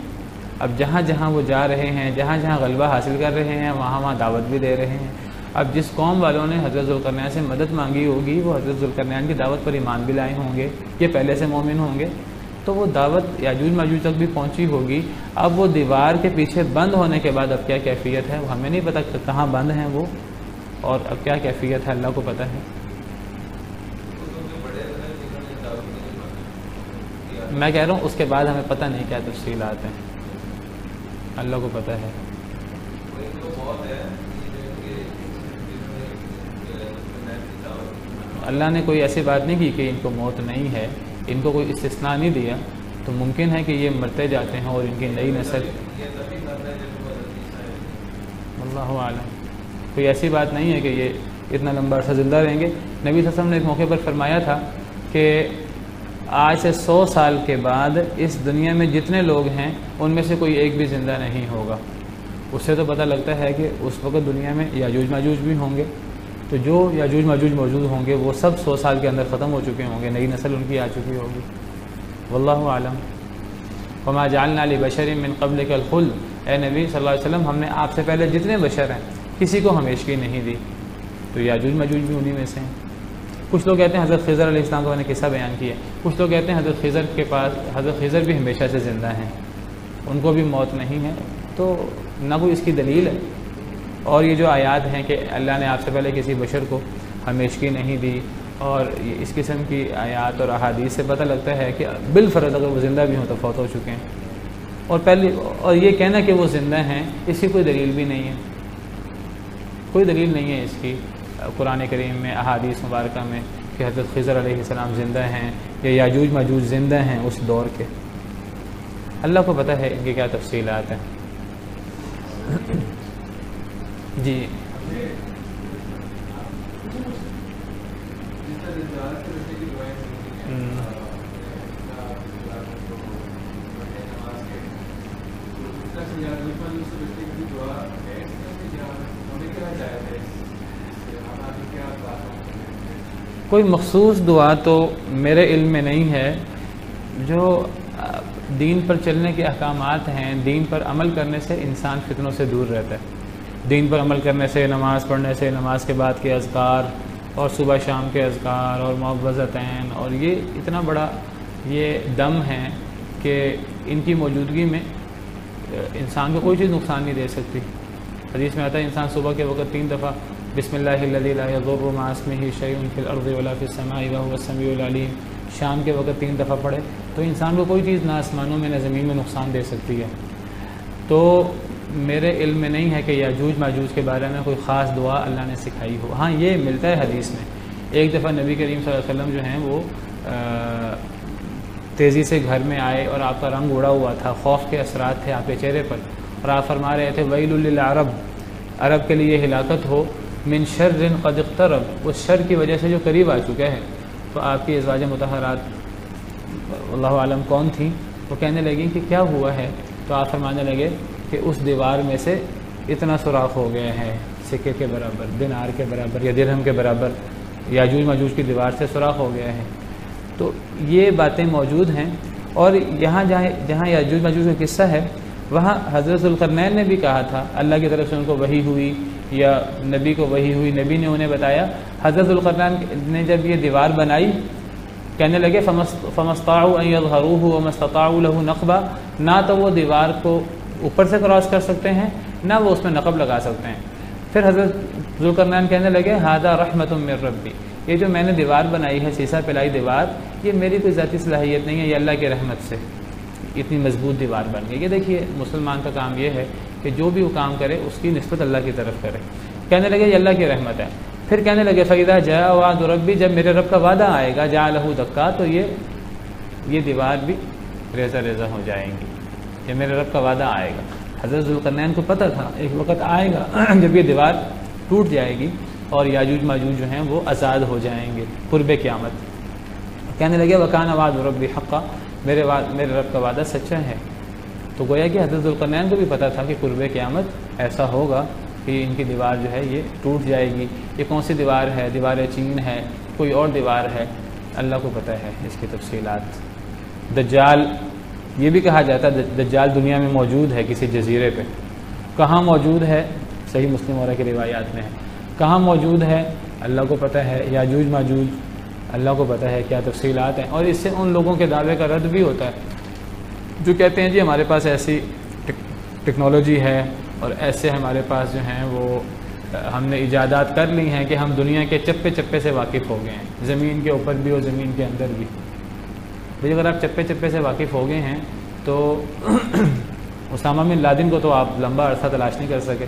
اب جہاں جہاں وہ جا رہے ہیں، جہاں جہاں غلبہ حاصل کر رہے ہیں، وہاں دعوت بھی دے رہے ہیں۔ اب جس قوم والوں نے حضرت ذوالقرنین سے مدد مانگی ہوگی، وہ حضرت ذوالقرنین کی دعوت پر ایمان بھی لائے ہوں گے، یہ پہلے سے مومن ہوں گے، تو وہ دعوت یاجوج ماجوج تک بھی پہنچی ہوگی۔ اب وہ دیوار کے پیچھے بند ہونے کے بعد اب کیا کیفیت ہے وہ ہمیں نہیں پتہ، کہاں بند ہیں وہ، اور اب کیا کیفیت ہے اللہ کو پتہ ہے۔ میں کہہ رہا ہوں اس کے بعد ہمیں پتہ نہیں کیا تفصیلات ہیں، اللہ کو پتہ ہے۔ اللہ نے کوئی ایسی بات نہیں کی کہ ان کو موت نہیں ہے، ان کو کوئی استثناء نہیں دیا، تو ممکن ہے کہ یہ مرتے جاتے ہیں اور ان کی نئی نسل، اللہ عالم، کوئی ایسی بات نہیں ہے کہ یہ اتنا لمبا عرصہ زندہ رہیں گے۔ نبی صلی اللہ علیہ وسلم نے ایک موقع پر فرمایا تھا کہ آج سے 100 سال کے بعد اس دنیا میں جتنے لوگ ہیں ان میں سے کوئی ایک بھی زندہ نہیں ہوگا۔ اس سے تو پتہ لگتا ہے کہ اس وقت دنیا میں یاجوج ماجوج بھی ہوں گے، تو جو یاجوج ماجوج موجود ہوں گے وہ سب 100 سال کے اندر ختم ہو چکے ہوں گے، نئی نسل ان کی آ چکی ہوگی، واللہ عالم۔ وما جعلنا لبشر من قبلک الخلد، اے نبی صلی اللہ علیہ وسلم ہم نے آپ سے پہلے جتنے بشر ہیں کسی کو ہمیشگی نہیں دی، تو یاجوج ماجوج بھی انہی میں سے ہیں۔ کچھ لوگ کہتے ہیں حضرت خضر علیہ السلام کا میں نے قصہ بیان کیا، کچھ لوگ کہتے ہیں حضرت خضر کے پاس حضرت خضر بھی ہمیشہ سے زندہ ہیں، ان کو بھی موت نہیں ہے، تو نہ کوئی اس کی دلیل ہے۔ اور یہ جو آیات ہیں کہ اللہ نے آپ سے پہلے کسی بشر کو ہمیشگی نہیں دی، اور اس قسم کی آیات اور احادیث سے پتہ لگتا ہے کہ بالفرض اگر وہ زندہ بھی ہوں تو فوت ہو چکے ہیں، اور یہ کہنا کہ وہ زندہ ہیں اس کی کوئی دلیل بھی نہیں ہے، کوئی دلیل نہیں ہے اس کی قرآن کریم میں، احادیث مبارکہ میں کہ حضرت خضر علیہ السلام زندہ ہیں یا یاجوج ماجوج زندہ ہیں اس دور کے، اللہ کو پتہ ہے ان کی کیا تفصیلات ہیں۔ جی کوئی مخصوص دعا تو میرے علم میں نہیں ہے. جو دین پر چلنے کے احکامات ہیں، دین پر عمل کرنے سے انسان فتنوں سے دور رہتا ہے. دین پر عمل کرنے سے، نماز پڑھنے سے، نماز کے بعد کے اذکار اور صبح شام کے اذکار اور معوذتین، اور یہ اتنا بڑا یہ دم ہے کہ ان کی موجودگی میں انسان کو کوئی چیز نقصان نہیں دے سکتی. حدیث میں آتا ہے انسان صبح کے وقت 3 دفعہ بسم اللہ الذی لا یضر مع اسمہ شیء فی الارض ولا فی السماء وهو السمیع العلیم، شام کے وقت 3 دفعہ پڑھے تو انسان کو کوئی چیز نہ آسمانوں میں نہ زمین میں نقصان دے سکتی ہے. تو میرے علم میں نہیں ہے کہ یاجوج ماجوج کے بارے میں کوئی خاص دعا اللہ نے سکھائی ہو. ہاں یہ ملتا ہے حدیث میں. ایک دفعہ نبی کریم صلی اللہ علیہ وسلم جو ہیں وہ تیزی سے گھر میں آئے اور آپ کا رنگ اڑا ہوا تھا، خوف کے اثرات تھے آپ کے چہرے پر، اور آپ فرما رہے تھے ویل للعرب، عرب کے لیے ہلاکت ہو، من شر قد اقترب، اس شر کی وجہ سے جو قریب آ چکا ہے. تو آپ کی ازواج مطہرات اللہ عالم کون تھیں، وہ کہنے لگیں کہ کیا ہوا ہے. تو آپ فرمانے لگے کہ اس دیوار میں سے اتنا سوراخ ہو گیا ہے، سکے کے برابر، دینار کے برابر یا درہم کے برابر یاجوج ماجوج کی دیوار سے سوراخ ہو گیا ہے. تو یہ باتیں موجود ہیں. اور یہاں جہاں یاجوج ماجوج کا قصہ ہے وہاں حضرت ذوالقرنین نے بھی کہا تھا، اللہ کی طرف سے ان کو وحی ہوئی یا نبی کو وحی ہوئی، نبی نے انہیں بتایا. حضرت ذوالقرنین نے جب یہ دیوار بنائی کہنے لگے فمستطاعوا ان يظهروه وما استطاعوا له نقبا، نہ تو وہ دیوار کو اوپر سے کراس کر سکتے ہیں نہ وہ اس میں نقب لگا سکتے ہیں. پھر حضرت ذوالقرنین کہنے لگے ھذا رحمت من ربی، یہ جو میں نے دیوار بنائی ہے سیسا پلائی دیوار، یہ میری کوئی ذاتی صلاحیت نہیں ہے، یہ اللہ کی رحمت سے اتنی مضبوط دیوار بن گئی. یہ دیکھیے مسلمان کا کام یہ ہے کہ جو بھی وہ کام کرے اس کی نسبت اللہ کی طرف کرے. کہنے لگے یہ اللہ کی رحمت ہے. پھر کہنے لگے فَإِذَا جَاءَ وَعْدُ رَبِّي، جب میرے رب کا وعدہ آئے گا جَعَلَهُ دَكَّا، تو یہ دیوار بھی ریزہ ریزہ ہو جائیں گی. یہ میرے رب کا وعدہ آئے گا. حضرت ذوالقرنین کو پتہ تھا ایک وقت آئے گا جب یہ دیوار ٹوٹ جائے گی اور یاجوج ماجوج جو ہیں وہ آزاد ہو جائیں گے قرب قیامت. کہنے لگے وَكَانَ وَعْدُ رَبِّي حَقًّا، میرے رب کا وعدہ سچا ہے. تو گویا کہ حضرت ذوالقرنین کو بھی پتہ تھا کہ قرب قیامت ایسا ہوگا کہ ان کی دیوار جو ہے یہ ٹوٹ جائے گی. یہ کون سی دیوار ہے؟ دیوار چین ہے، کوئی اور دیوار ہے، اللہ کو پتہ ہے اس کی تفصیلات. دجال، یہ بھی کہا جاتا ہے دجال دنیا میں موجود ہے کسی جزیرے پہ. کہاں موجود ہے؟ صحیح مسلم وغیرہ کی روایات میں ہے. کہاں موجود ہے اللہ کو پتہ ہے. یاجوج ماجوج اللہ کو پتہ ہے کیا تفصیلات ہیں. اور اس سے ان لوگوں کے دعوے کا رد بھی ہوتا ہے جو کہتے ہیں جی ہمارے پاس ایسی ٹیکنالوجی ہے اور ایسے ہمارے پاس جو ہیں وہ ہم نے ایجادات کر لی ہیں کہ ہم دنیا کے چپے چپے سے واقف ہو گئے ہیں، زمین کے اوپر بھی اور زمین کے اندر بھی. بھئی اگر آپ چپے چپے سے واقف ہو گئے ہیں تو اسامہ بن لادن کو تو آپ لمبا عرصہ تلاش نہیں کر سکے.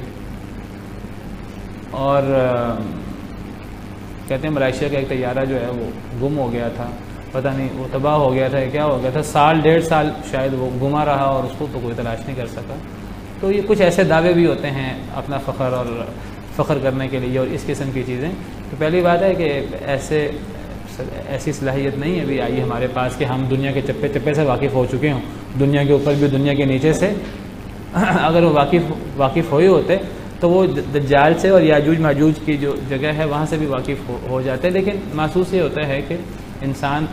اور کہتے ہیں ملائیشیا کا ایک طیارہ جو ہے وہ گم ہو گیا تھا، پتہ نہیں وہ تباہ ہو گیا تھا یا کیا ہو گیا تھا، 1.5 سال شاید وہ گما رہا اور اس کو تو کوئی تلاش نہیں کر سکا. تو یہ کچھ ایسے دعوے بھی ہوتے ہیں اپنا فخر کرنے کے لیے اور اس قسم کی چیزیں. تو پہلی بات ہے کہ ایسی صلاحیت نہیں ہے بھی آئی ہمارے پاس کہ ہم دنیا کے چپے چپے سے واقف ہو چکے ہوں، دنیا کے اوپر بھی دنیا کے نیچے سے. اگر وہ واقف ہوئے ہوتے تو وہ دجال سے اور یاجوج ماجوج کی جو جگہ ہے وہاں سے بھی واقف ہو جاتے. لیکن محسوس یہ ہوتا ہے کہ انسان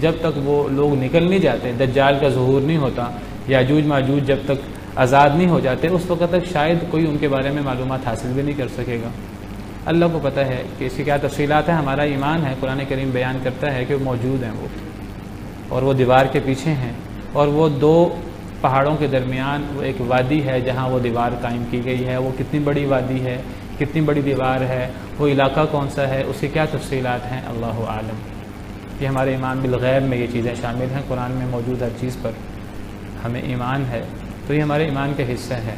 جب تک وہ لوگ نکل نہیں جاتے، دجال کا ظہور نہیں ہوتا، یاجوج ماجوج جب تک آزاد نہیں ہو جاتے، اس وقت تک شاید کوئی ان کے بارے میں معلومات حاصل بھی نہیں کر سکے گا. اللہ کو پتہ ہے کہ اس کی کیا تفصیلات ہیں. ہمارا ایمان ہے، قرآن کریم بیان کرتا ہے کہ وہ موجود ہیں وہ، اور وہ دیوار کے پیچھے ہیں، اور وہ 2 پہاڑوں کے درمیان وہ ایک وادی ہے جہاں وہ دیوار قائم کی گئی ہے. وہ کتنی بڑی وادی ہے، کتنی بڑی دیوار ہے، وہ علاقہ کون سا ہے، اس کی کیا تفصیلات ہیں، اللہ عالم. یہ ہمارے ایمان بالغیب میں یہ چیزیں شامل ہیں. قرآن میں موجود ہر چیز پر ہمیں ایمان ہے، تو یہ ہمارے ایمان کا حصہ ہے.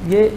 یہ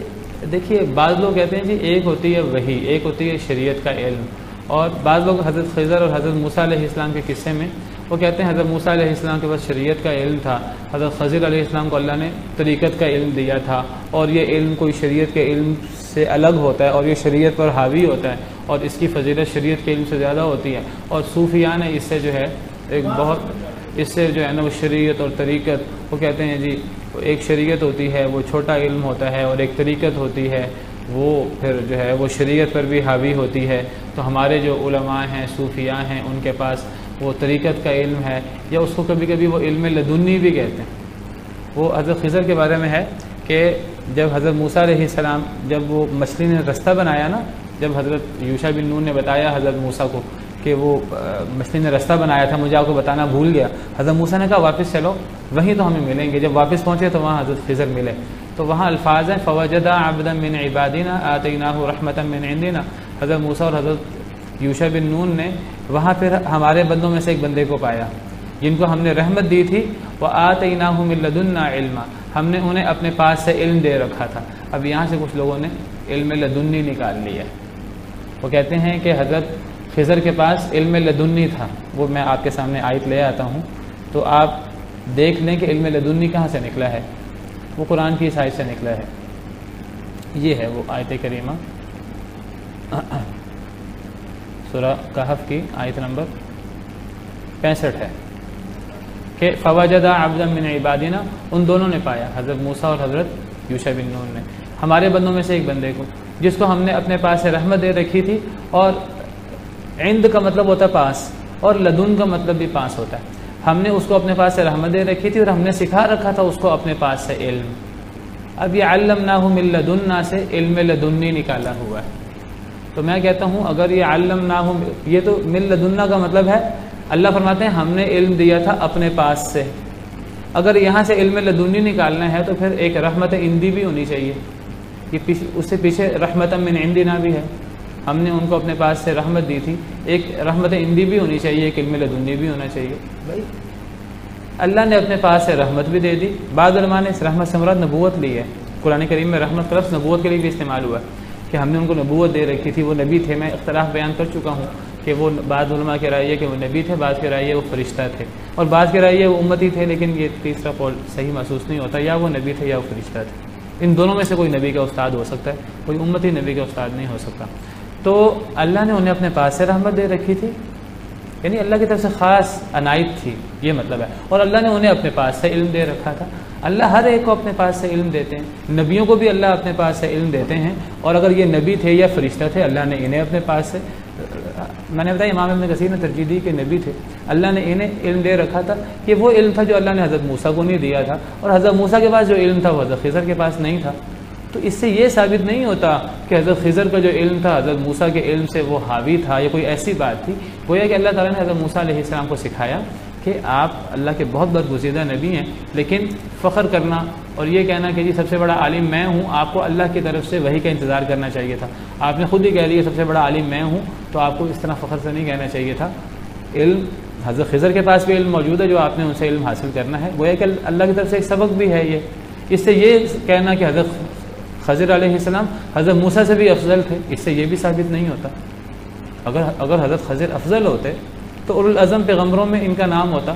دیکھیے بعض لوگ کہتے ہیں جی ایک ہوتی ہے وحی، ایک ہوتی ہے شریعت کا علم. اور بعض لوگ حضرت خضر اور حضرت موسیٰ علیہ السلام کے قصے میں وہ کہتے ہیں حضرت موسیٰ علیہ السلام کے پاس شریعت کا علم تھا، حضرت خضر علیہ السلام کو اللہ نے طریقت کا علم دیا تھا، اور یہ علم کوئی شریعت کے علم سے الگ ہوتا ہے اور یہ شریعت پر حاوی ہوتا ہے اور اس کی فضیلت شریعت کے علم سے زیادہ ہوتی ہے. اور صوفیاء نے اس سے جو ہے ایک بہت اس سے جو ہے نا وہ شریعت اور طریقت، وہ کہتے ہیں جی ایک شریعت ہوتی ہے وہ چھوٹا علم ہوتا ہے، اور ایک طریقت ہوتی ہے وہ پھر جو ہے وہ شریعت پر بھی حاوی ہوتی ہے۔ تو ہمارے جو علماء ہیں، صوفیاء ہیں، ان کے پاس وہ طریقت کا علم ہے، یا اس کو کبھی کبھی وہ علم لدنی بھی کہتے ہیں۔ وہ حضرت خضر کے بارے میں ہے کہ جب حضرت موسیٰ علیہ السلام جب وہ مچھلی نے رستہ بنایا نا، جب حضرت یوشع بن نون نے بتایا حضرت موسیٰ کو کہ وہ مچھلی نے رستہ بنایا تھا، مجھے آپ کو بتانا بھول گیا، حضرت موسیٰ نے کہا واپس چلو، وہیں تو ہمیں ملیں گے۔ جب واپس پہنچے تو وہاں حضرت خضر ملے، تو وہاں الفاظ ہیں فوجد عبدا من عبادنا آتیناہ رحمتا من عندنا۔ حضرت موسیٰ اور حضرت یوشع بن نون نے وہاں پھر ہمارے بندوں میں سے ایک بندے کو پایا جن کو ہم نے رحمت دی تھی، وآتیناہ من لدنا علما، ہم نے انہیں اپنے پاس سے علم دے رکھا تھا۔ اب یہاں سے کچھ لوگوں نے علم لدنی نکال لیا، وہ کہتے ہیں کہ حضرت خضر کے پاس علم لدنی تھا۔ وہ میں آپ کے سامنے آیت لے آتا ہوں تو آپ دیکھ لیں کہ علم لدنی کہاں سے نکلا ہے۔ وہ قرآن کی اس آیت سے نکلا ہے، یہ ہے وہ آیت کریمہ سورہ کہف کی آیت نمبر 65 ہے کہ فوجد عبدا من عبادنا، ان دونوں نے پایا، حضرت موسیٰ اور حضرت یوشع بن نون نے، ہمارے بندوں میں سے ایک بندے کو جس کو ہم نے اپنے پاس سے رحمت دے رکھی تھی۔ اور عند کا مطلب ہوتا ہے پاس، اور لدن کا مطلب بھی پاس ہوتا ہے۔ ہم نے اس کو اپنے پاس سے رحمت دے رکھی تھی اور ہم نے سکھا رکھا تھا اس کو اپنے پاس سے علم۔ اب یہ علمناہ من لدنا سے علم لدنی نکالا ہوا ہے۔ تو میں کہتا ہوں اگر یہ علمناہ، یہ تو من لدنا کا مطلب ہے اللہ فرماتے ہیں ہم نے علم دیا تھا اپنے پاس سے۔ اگر یہاں سے علم لدنی نکالنا ہے تو پھر ایک رحمت عندی بھی ہونی چاہیے، یہ اس سے پیچھے رحمت من عندنا بھی ہے، ہم نے ان کو اپنے پاس سے رحمت دی تھی، ایک رحمت عندی بھی ہونی چاہیے، ایک علم لدنی بھی ہونا چاہیے۔ بھائی اللہ نے اپنے پاس سے رحمت بھی دے دی، بعض علماء نے اس رحمت سے مراد نبوت لی ہے۔ قرآن کریم میں رحمت کا لفظ نبوت کے لیے بھی استعمال ہوا ہے کہ ہم نے ان کو نبوت دے رکھی تھی، وہ نبی تھے۔ میں اختلاف بیان کر چکا ہوں کہ وہ بعض علماء کی رائے ہے کہ وہ نبی تھے، بعض کی رائے ہے وہ فرشتہ تھے، اور بعض کی رائے ہے وہ امتی تھے، لیکن یہ تیسرا قول صحیح محسوس نہیں ہوتا، یا وہ نبی تھے یا وہ فرشتہ تھے۔ ان دونوں میں سے کوئی نبی کا استاد ہو سکتا ہے، کوئی امتی نبی کا استاد نہیں ہو سکتا۔ تو اللہ نے انہیں اپنے پاس سے رحمت دے رکھی تھی، یعنی اللہ کی طرف سے خاص عنایت تھی، یہ مطلب ہے، اور اللہ نے انہیں اپنے پاس سے علم دے رکھا تھا۔ اللہ ہر ایک کو اپنے پاس سے علم دیتے ہیں، نبیوں کو بھی اللہ اپنے پاس سے علم دیتے ہیں، اور اگر یہ نبی تھے یا فرشتہ تھے اللہ نے انہیں اپنے پاس سے، میں نے بتایا امام ابن کثیر نے ترجیح دی کہ نبی تھے، اللہ نے انہیں علم دے رکھا تھا۔ یہ وہ علم تھا جو اللہ نے حضرت موسیٰ کو نہیں دیا تھا، اور حضرت موسیٰ کے پاس جو علم تھا وہ حضرت خضر کے پاس نہیں تھا۔ تو اس سے یہ ثابت نہیں ہوتا کہ حضرت خضر کا جو علم تھا حضرت موسیٰ کے علم سے وہ حاوی تھا، یا کوئی ایسی بات تھی۔ گویا کہ اللہ تعالیٰ نے حضرت موسیٰ علیہ السلام کو سکھایا کہ آپ اللہ کے بہت برگزیدہ نبی ہیں، لیکن فخر کرنا اور یہ کہنا کہ جی سب سے بڑا عالم میں ہوں، آپ کو اللہ کی طرف سے وحی کا انتظار کرنا چاہیے تھا۔ آپ نے خود ہی کہہ لیا سب سے بڑا عالم میں ہوں، تو آپ کو اس طرح فخر سے نہیں کہنا چاہیے تھا۔ علم حضرت خضر کے پاس بھی علم موجود ہے جو آپ نے ان سے علم حاصل کرنا ہے، گویا کہ اللہ کی طرف سے ایک سبق بھی ہے یہ۔ اس سے یہ کہنا کہ حضرت خضر علیہ السلام حضرت موسیٰ سے بھی افضل تھے، اس سے یہ بھی ثابت نہیں ہوتا۔ اگر حضرت خضر افضل ہوتے تو اولو العزم پیغمبروں میں ان کا نام ہوتا،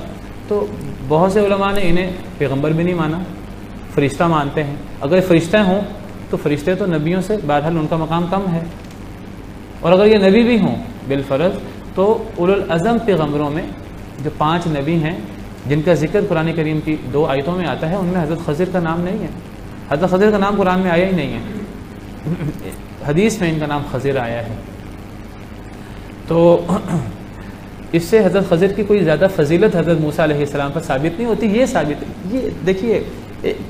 تو بہت سے علماء نے انہیں پیغمبر بھی نہیں مانا، فرشتہ مانتے ہیں۔ اگر فرشتے ہوں تو فرشتے تو نبیوں سے بہرحال ان کا مقام کم ہے، اور اگر یہ نبی بھی ہوں بالفرض تو اولو العزم پیغمبروں میں جو 5 نبی ہیں جن کا ذکر قرآن کریم کی 2 آیتوں میں آتا ہے، ان میں حضرت خضر کا نام نہیں ہے۔ حضرت خضر کا نام قرآن میں آیا ہی نہیں ہے، حدیث میں ان کا نام خضر آیا ہے۔ تو اس سے حضرت خضر کی کوئی زیادہ فضیلت حضرت موسیٰ علیہ السلام پر ثابت نہیں ہوتی۔ یہ ثابت، یہ دیکھیے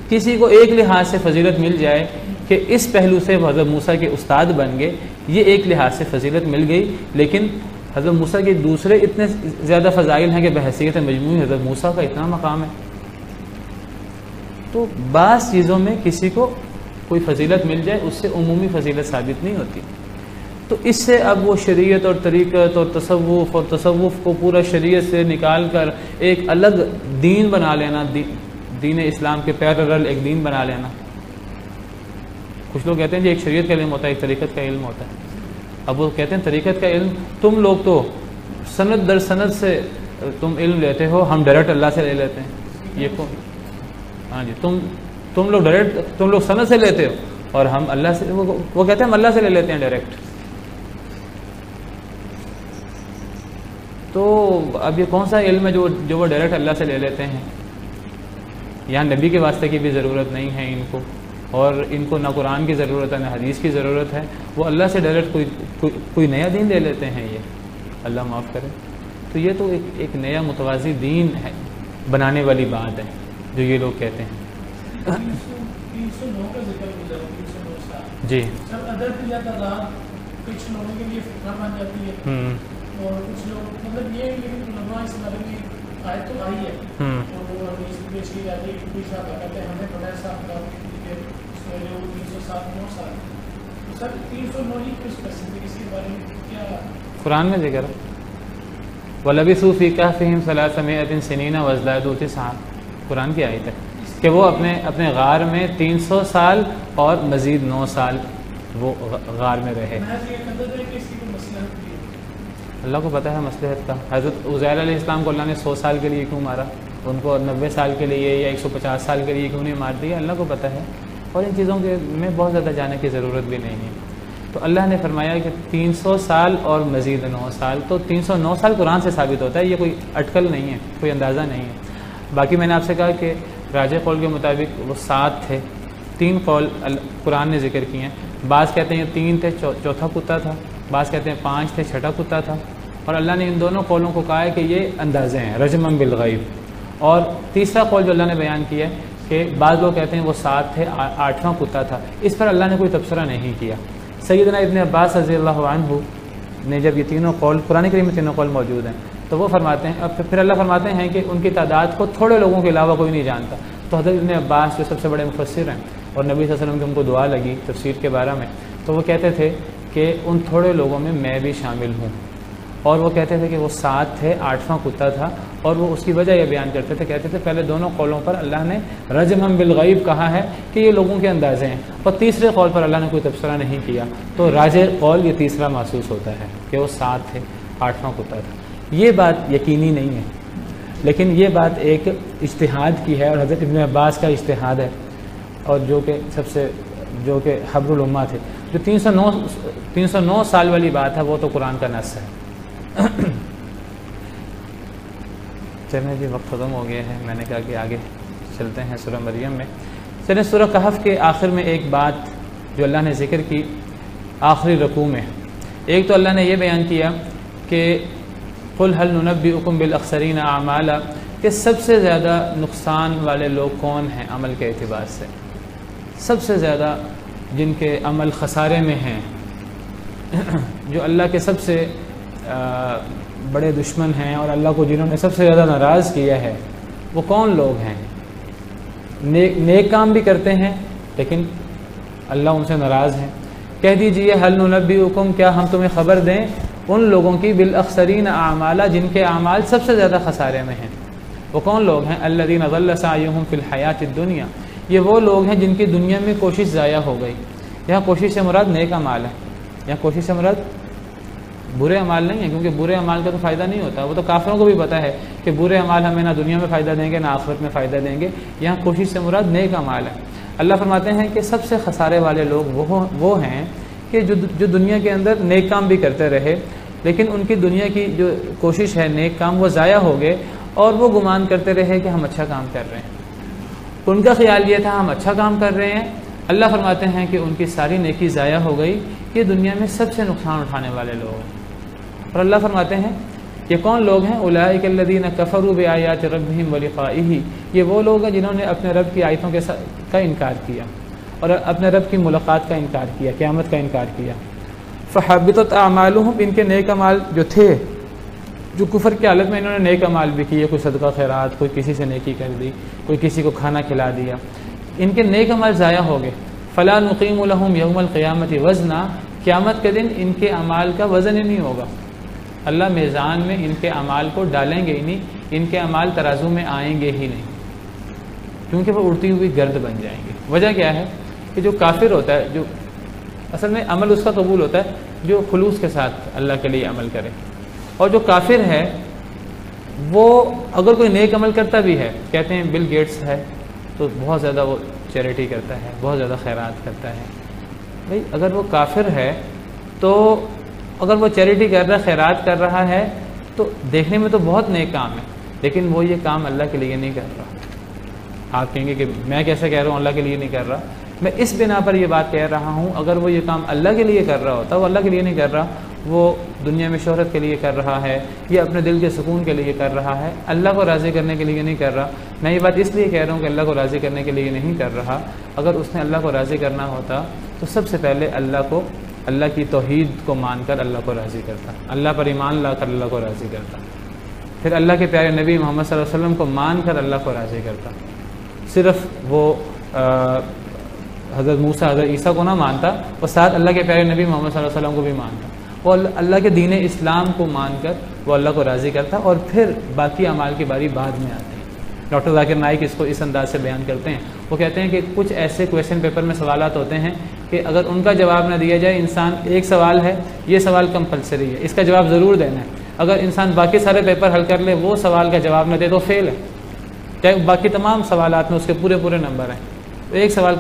کسی کو ایک لحاظ سے فضیلت مل جائے کہ اس پہلو سے وہ حضرت موسیٰ کے استاد بن گئے، یہ ایک لحاظ سے فضیلت مل گئی، لیکن حضرت موسیٰ کے دوسرے اتنے زیادہ فضائل ہیں کہ بحیثیت مجموعی حضرت موسیٰ کا اتنا مقام ہے۔ تو بعض چیزوں میں کسی کو کوئی فضیلت مل جائے اس سے عمومی فضیلت ثابت نہیں ہوتی۔ تو اس سے اب وہ شریعت اور طریقت اور تصوف کو پورا شریعت سے نکال کر ایک الگ دین بنا لینا، دین اسلام کے پیرالل ایک دین بنا لینا۔ کچھ لوگ کہتے ہیں جی ایک شریعت کا علم ہوتا ہے، ایک طریقت کا علم ہوتا ہے۔ اب وہ کہتے ہیں طریقت کا علم تم لوگ تو سند در سند سے تم علم لیتے ہو، ہم ڈائریکٹ اللہ سے لے لیتے ہیں۔ یہ کون؟ ہاں جی، تم لوگ ڈائریکٹ، تم لوگ سند سے لیتے ہو اور ہم اللہ سے، وہ کہتے ہیں ہم اللہ سے لے لیتے ہیں ڈائریکٹ۔ تو اب یہ کون سا علم ہے جو وہ ڈائریکٹ اللہ سے لے لیتے ہیں؟ یہاں نبی کے واسطے کی بھی ضرورت نہیں ہے ان کو، اور ان کو نہ قرآن کی ضرورت ہے نہ حدیث کی ضرورت ہے، وہ اللہ سے ڈائریکٹ کوئی نیا دین لے لیتے ہیں، یہ اللہ معاف کرے۔ تو یہ تو ایک نیا متوازی دین ہے بنانے والی بات ہے جو یہ لوگ کہتے ہیں۔ 309 کا ذکر گزرا 309 سال جی جب ادب یا تعداد کچھ لوگوں کے لیے فتنہ بن جاتی ہے اور کچھ لوگ مطلب یہ لیکن علماء اس بارے میں آیت تو آئی ہے اور وہ حدیث پیش کی جاتی ہے کہ صاحب کہتے ہیں ہمیں بڑا صاحب کا کہ اس میں جو 307 سال سر 309 ہی کچھ پسند ہے، اس کے بارے میں کیا قرآن میں ذکر ہے؟ وَلَبِثُوا فِي كَهْفِهِمْ 300 سِنِينَ وَازْدَادُوا تِسْعًا، قرآن کی آیت ہے کہ وہ اپنے غار میں 300 سال اور مزید 9 سال وہ غار میں رہے۔ اللہ کو پتہ ہے مصلحت کا۔ حضرت عزیر علیہ السلام کو اللہ نے 100 سال کے لیے کیوں مارا، ان کو 90 سال کے لیے یا 150 سال کے لیے کیوں نہیں مار دیا، اللہ کو پتہ ہے، اور ان چیزوں کے میں بہت زیادہ جانے کی ضرورت بھی نہیں ہے۔ تو اللہ نے فرمایا کہ 300 سال اور مزید 9 سال، تو 309 سال قرآن سے ثابت ہوتا ہے، یہ کوئی اٹکل نہیں ہے، کوئی اندازہ نہیں ہے۔ باقی میں نے آپ سے کہا کہ راجح قول کے مطابق وہ 7 تھے، 3 قول قرآن نے ذکر کیے ہیں، بعض کہتے ہیں 3 تھے چوتھا کتا تھا، بعض کہتے ہیں 5 تھے چھٹا کتا تھا، اور اللہ نے ان دونوں قولوں کو کہا ہے کہ یہ اندازے ہیں رجما بالغیب۔ اور تیسرا قول جو اللہ نے بیان کیا ہے کہ بعض لوگ کہتے ہیں وہ 7 تھے 8واں کتا تھا، اس پر اللہ نے کوئی تبصرہ نہیں کیا۔ سیدنا ابن عباس رضی اللہ عنہ نے جب یہ تینوں قول قرآن کریم میں تینوں قول موجود ہیں تو وہ فرماتے ہیں، پھر اللہ فرماتے ہیں کہ ان کی تعداد کو تھوڑے لوگوں کے علاوہ کوئی نہیں جانتا۔ تو حضرت ابن عباس جو سب سے بڑے مفسر ہیں اور نبی صلی اللہ علیہ وسلم کی ان کو دعا لگی تفسیر کے بارے میں، تو وہ کہتے تھے کہ ان تھوڑے لوگوں میں بھی شامل ہوں، اور وہ کہتے تھے کہ وہ 7 تھے 8واں کتا تھا، اور وہ اس کی وجہ یہ بیان کرتے تھے، کہتے تھے پہلے دونوں قولوں پر اللہ نے رجما بالغیب کہا ہے کہ یہ لوگوں کے اندازے ہیں، اور تیسرے قول پر اللہ نے کوئی تبصرہ نہیں کیا، تو راجح قول یہ تیسرا محسوس ہوتا ہے کہ وہ 7 تھے 8واں کتا تھا۔ یہ بات یقینی نہیں ہے، لیکن یہ بات ایک اجتہاد کی ہے، اور حضرت ابن عباس کا اجتہاد ہے، اور جو کہ حبر الامہ تھے۔ جو 309 سال والی بات ہے وہ تو قرآن کا نص ہے۔ چلیں جی وقت ختم ہو گیا ہے، میں نے کہا کہ آگے چلتے ہیں سورہ مریم میں۔ چلیں سورہ کہف کے آخر میں ایک بات جو اللہ نے ذکر کی آخری رکوع میں، ایک تو اللہ نے یہ بیان کیا کہ قل هل ننبئکم بالاخسرین اعمالا، کہ سب سے زیادہ نقصان والے لوگ کون ہیں عمل کے اعتبار سے، سب سے زیادہ جن کے عمل خسارے میں ہیں، جو اللہ کے سب سے بڑے دشمن ہیں اور اللہ کو جنہوں نے سب سے زیادہ ناراض کیا ہے، وہ کون لوگ ہیں؟ نیک کام بھی کرتے ہیں لیکن اللہ ان سے ناراض ہیں۔ کہہ دیجئے هل ننبئکم، کیا ہم تمہیں خبر دیں ان لوگوں کی بالاخسرین اعمالا، جن کے اعمال سب سے زیادہ خسارے میں ہیں۔ وہ کون لوگ ہیں؟ الذین ضل سعیہم فی الحیاۃ الدنیا، یہ وہ لوگ ہیں جن کی دنیا میں کوشش ضائع ہو گئی۔ یہاں کوشش سے مراد نیک اعمال ہے، یہاں کوشش سے مراد برے اعمال نہیں ہیں، کیونکہ برے اعمال کا تو فائدہ نہیں ہوتا، وہ تو کافروں کو بھی پتہ ہے کہ برے اعمال ہمیں نہ دنیا میں فائدہ دیں گے نہ آخرت میں فائدہ دیں گے۔ یہاں کوشش سے مراد نیک اعمال ہے۔ اللہ فرماتے ہیں کہ سب سے خسارے والے لوگ وہ ہیں کہ جو دنیا کے اندر نیک کام بھی کرتے رہے، لیکن ان کی دنیا کی جو کوشش ہے نیک کام وہ ضائع ہو گئے، اور وہ گمان کرتے رہے کہ ہم اچھا کام کر رہے ہیں، ان کا خیال یہ تھا ہم اچھا کام کر رہے ہیں۔ اللہ فرماتے ہیں کہ ان کی ساری نیکی ضائع ہو گئی، یہ دنیا میں سب سے نقصان اٹھانے والے لوگ ہیں۔ اور اللہ فرماتے ہیں یہ کون لوگ ہیں؟ اولئک الذین کفروا بآیات ربہم ولقائہ، یہ وہ لوگ ہیں جنہوں نے اپنے رب کی آیتوں کا انکار کیا اور اپنے رب کی ملاقات کا انکار کیا، قیامت کا انکار کیا۔ فحبطت اعمالہم، ان کے نیک اعمال جو تھے، جو کفر کی حالت میں انہوں نے نیک اعمال بھی کیے، کوئی صدقہ خیرات، کوئی کسی سے نیکی کر دی، کوئی کسی کو کھانا کھلا دیا، ان کے نیک اعمال ضائع ہو گئے۔ فلا نقیم لہم یوم القیامت وزنا، قیامت کے دن ان کے اعمال کا وزن ہی نہیں ہوگا، اللہ میزان میں ان کے اعمال کو ڈالیں گے ہی نہیں، ان کے اعمال ترازو میں آئیں گے ہی نہیں، کیونکہ وہ اڑتی ہوئی گرد بن جائیں گے۔ وجہ کیا ہے کہ جو کافر ہوتا ہے، جو اصل میں عمل اس کا قبول ہوتا ہے جو خلوص کے ساتھ اللہ کے لیے عمل کرے، اور جو کافر ہے وہ اگر کوئی نیک عمل کرتا بھی ہے، کہتے ہیں بل گیٹس ہے تو بہت زیادہ وہ چیریٹی کرتا ہے، بہت زیادہ خیرات کرتا ہے۔ بھئی اگر وہ کافر ہے تو اگر وہ چیریٹی کر رہا ہے، خیرات کر رہا ہے، تو دیکھنے میں تو بہت نیک کام ہے، لیکن وہ یہ کام اللہ کے لیے نہیں کر رہا۔ آپ کہیں گے کہ میں کیسے کہہ رہا ہوں اللہ کے لیے نہیں کر رہا؟ میں اس بنا پر یہ بات کہہ رہا ہوں، اگر وہ یہ کام اللہ کے لیے کر رہا ہوتا، وہ اللہ کے لیے نہیں کر رہا، وہ دنیا میں شہرت کے لیے کر رہا ہے یا اپنے دل کے سکون کے لیے کر رہا ہے، اللہ کو راضی کرنے کے لیے نہیں کر رہا۔ میں یہ بات اس لیے کہہ رہا ہوں کہ اللہ کو راضی کرنے کے لیے نہیں کر رہا، اگر اس نے اللہ کو راضی کرنا ہوتا تو سب سے پہلے اللہ کی توحید کو مان کر اللہ کو راضی کرتا، اللہ پر ایمان لا کر اللہ کو راضی کرتا، پھر اللہ کے پیارے نبی محمد صلی اللہ علیہ وسلم کو مان کر اللہ کو راضی کرتا۔ صرف وہ حضرت موسیٰ حضرت عیسیٰ کو نہ مانتا، وہ ساتھ اللہ کے پیارے نبی محمد صلی اللہ علیہ وسلم کو بھی مانتا، وہ اللہ کے دین اسلام کو مان کر وہ اللہ کو راضی کرتا، اور پھر باقی اعمال کی باری بعد میں آتی ہے۔ ڈاکٹر ذاکر نائک اس کو اس انداز سے بیان کرتے ہیں، وہ کہتے ہیں کہ کچھ ایسے کویشچن پیپر میں سوالات ہوتے ہیں کہ اگر ان کا جواب نہ دیا جائے، انسان ایک سوال ہے، یہ سوال کمپلسری ہے، اس کا جواب ضرور دینا ہے، اگر انسان باقی سارے پیپر حل کر لے، وہ سوال کا جواب نہ دے تو فیل ہے، چاہے باقی تمام سوالات میں اس کے پورے نمبر ہیں، ایک سوال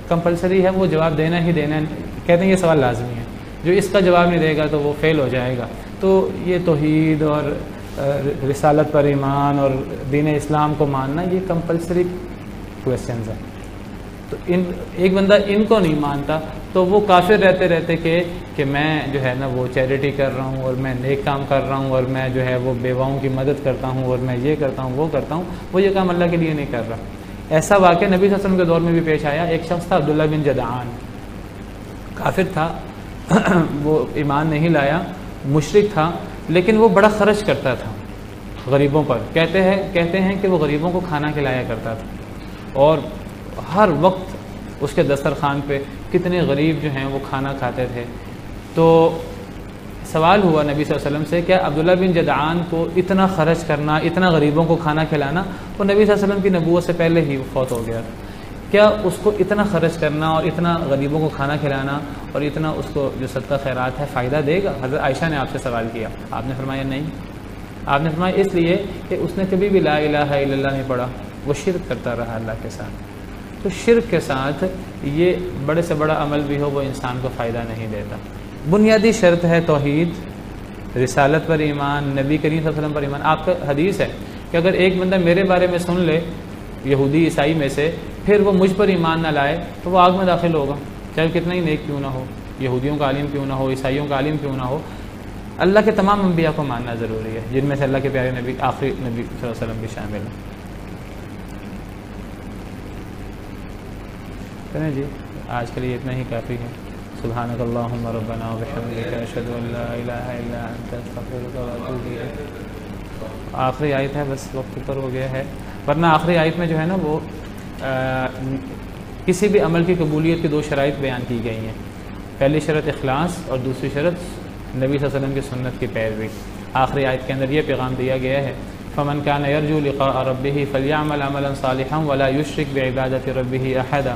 کمپلسری ہے، وہ جواب دینا ہی دینا ہے، کہتے ہیں یہ سوال لازمی ہے، جو اس کا جواب نہیں دے گا تو وہ فیل ہو جائے گا۔ تو یہ توحید اور رسالت پر ایمان اور دین اسلام کو ماننا، یہ کمپلسری کویسچنز ہیں۔ تو ایک بندہ ان کو نہیں مانتا تو وہ کافر رہتے کہ میں جو ہے نا وہ چیریٹی کر رہا ہوں اور میں نیک کام کر رہا ہوں اور میں جو ہے وہ بیواؤں کی مدد کرتا ہوں اور میں یہ کرتا ہوں وہ کرتا ہوں، وہ یہ کام اللہ کے لیے نہیں کر رہا۔ ایسا واقعہ نبی صلی اللہ علیہ وسلم کے دور میں بھی پیش آیا۔ ایک شخص تھا عبداللہ بن جدعان، کافر تھا، وہ ایمان نہیں لایا، مشرک تھا، لیکن وہ بڑا خرچ کرتا تھا غریبوں پر۔ کہتے ہیں کہ وہ غریبوں کو کھانا کھلایا کرتا تھا، اور ہر وقت اس کے دسترخوان پہ کتنے غریب جو ہیں وہ کھانا کھاتے تھے۔ تو سوال ہوا نبی صلی اللہ علیہ وسلم سے، کیا عبداللہ بن جدعان کو اتنا خرچ کرنا، اتنا غریبوں کو کھانا کھلانا، وہ نبی صلی اللہ علیہ وسلم کی نبوت سے پہلے ہی فوت ہو گیا، کیا اس کو اتنا خرچ کرنا اور اتنا غریبوں کو کھانا کھلانا اور اتنا اس کو جو صدقہ خیرات ہے فائدہ دے گا؟ حضرت عائشہ نے آپ سے سوال کیا، آپ نے فرمایا نہیں۔ آپ نے فرمایا اس لیے کہ اس نے کبھی بھی لا الہ الا اللہ نہیں پڑھا، وہ شرک کرتا رہا اللہ کے ساتھ۔ تو شرک کے ساتھ یہ بڑے سے بڑا عمل بھی ہو، وہ انسان کو فائدہ نہیں دیتا۔ بنیادی شرط ہے توحید، رسالت پر ایمان، نبی کریم صلی اللہ علیہ وسلم پر ایمان۔ آپ کا حدیث ہے کہ اگر ایک بندہ میرے بارے میں سن لے، یہودی عیسائی میں سے، پھر وہ مجھ پر ایمان نہ لائے تو وہ آگ میں داخل ہوگا، چاہے کتنا ہی نیک کیوں نہ ہو، یہودیوں کا عالم کیوں نہ ہو، عیسائیوں کا عالم کیوں نہ ہو۔ اللہ کے تمام انبیاء کو ماننا ضروری ہے، جن میں سے اللہ کے پیارے نبی آخری نبی صلی اللہ علیہ وسلم بھی شامل ہیں۔ چلیں جی، آج کے لیے اتنا ہی کافی ہے۔ سبحانک اللہم ربنا وبحمدک، اشہد ان لا الہ الا انت، استغفرک واتوب الیک۔ آخری آیت ہے، بس وقت پر ہو گیا ہے، ورنہ آخری آیت میں جو ہے نا وہ کسی بھی عمل کی قبولیت کی دو شرائط بیان کی گئی ہیں۔ پہلی شرط اخلاص اور دوسری شرط نبی صلی اللہ علیہ وسلم کی سنت کی پیروی۔ آخری آیت کے اندر یہ پیغام دیا گیا ہے، فمن کان یرجو لقاء ربہ فلیعمل عملا صالحا ولا یشرک بعبادۃ ربہ احدا،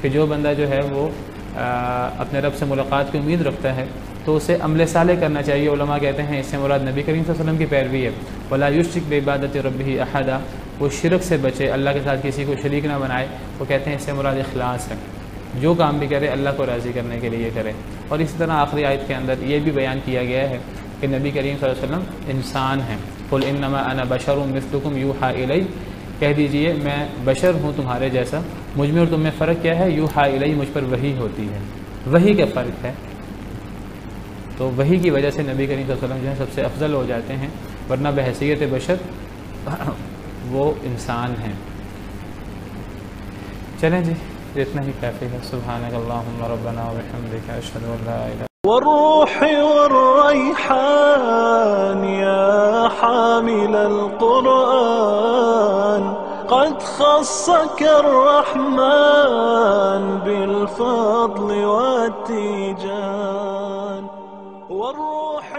کہ جو بندہ جو ہے وہ اپنے رب سے ملاقات کی امید رکھتا ہے تو اسے عمل صالح کرنا چاہیے۔ علماء کہتے ہیں اس سے مراد نبی کریم صلی اللہ علیہ وسلم کی پیروی ہے۔ ولا یشرک بعبادۃ ربہ احدا، وہ شرک سے بچے، اللہ کے ساتھ کسی کو شریک نہ بنائے۔ وہ کہتے ہیں اس سے مراد اخلاص ہے، جو کام بھی کرے اللہ کو راضی کرنے کے لیے کرے۔ اور اسی طرح آخری آیت کے اندر یہ بھی بیان کیا گیا ہے کہ نبی کریم صلی اللہ علیہ وسلم انسان ہیں۔ قل انما انا بشر مثلکم یوحی الی، کہہ دیجئے میں بشر ہوں تمہارے جیسا، مجھ میں اور تم میں فرق کیا ہے؟ یوحی الی، مجھ پر وحی ہوتی ہے، وحی کا فرق ہے۔ تو وحی کی وجہ سے نبی کریم صلی اللہ علیہ وسلم جو ہے سب سے افضل ہو جاتے ہیں، ورنہ بحیثیت بشر وہ انسان ہیں۔ چلیں جی، اتنا ہی کافی ہے۔ سبحانک اللہم ربنا وبحمدک، اشہد ان لا الہ والروح والريحان يا حامل القرآن قد خصك الرحمن بالفضل والتيجان والروح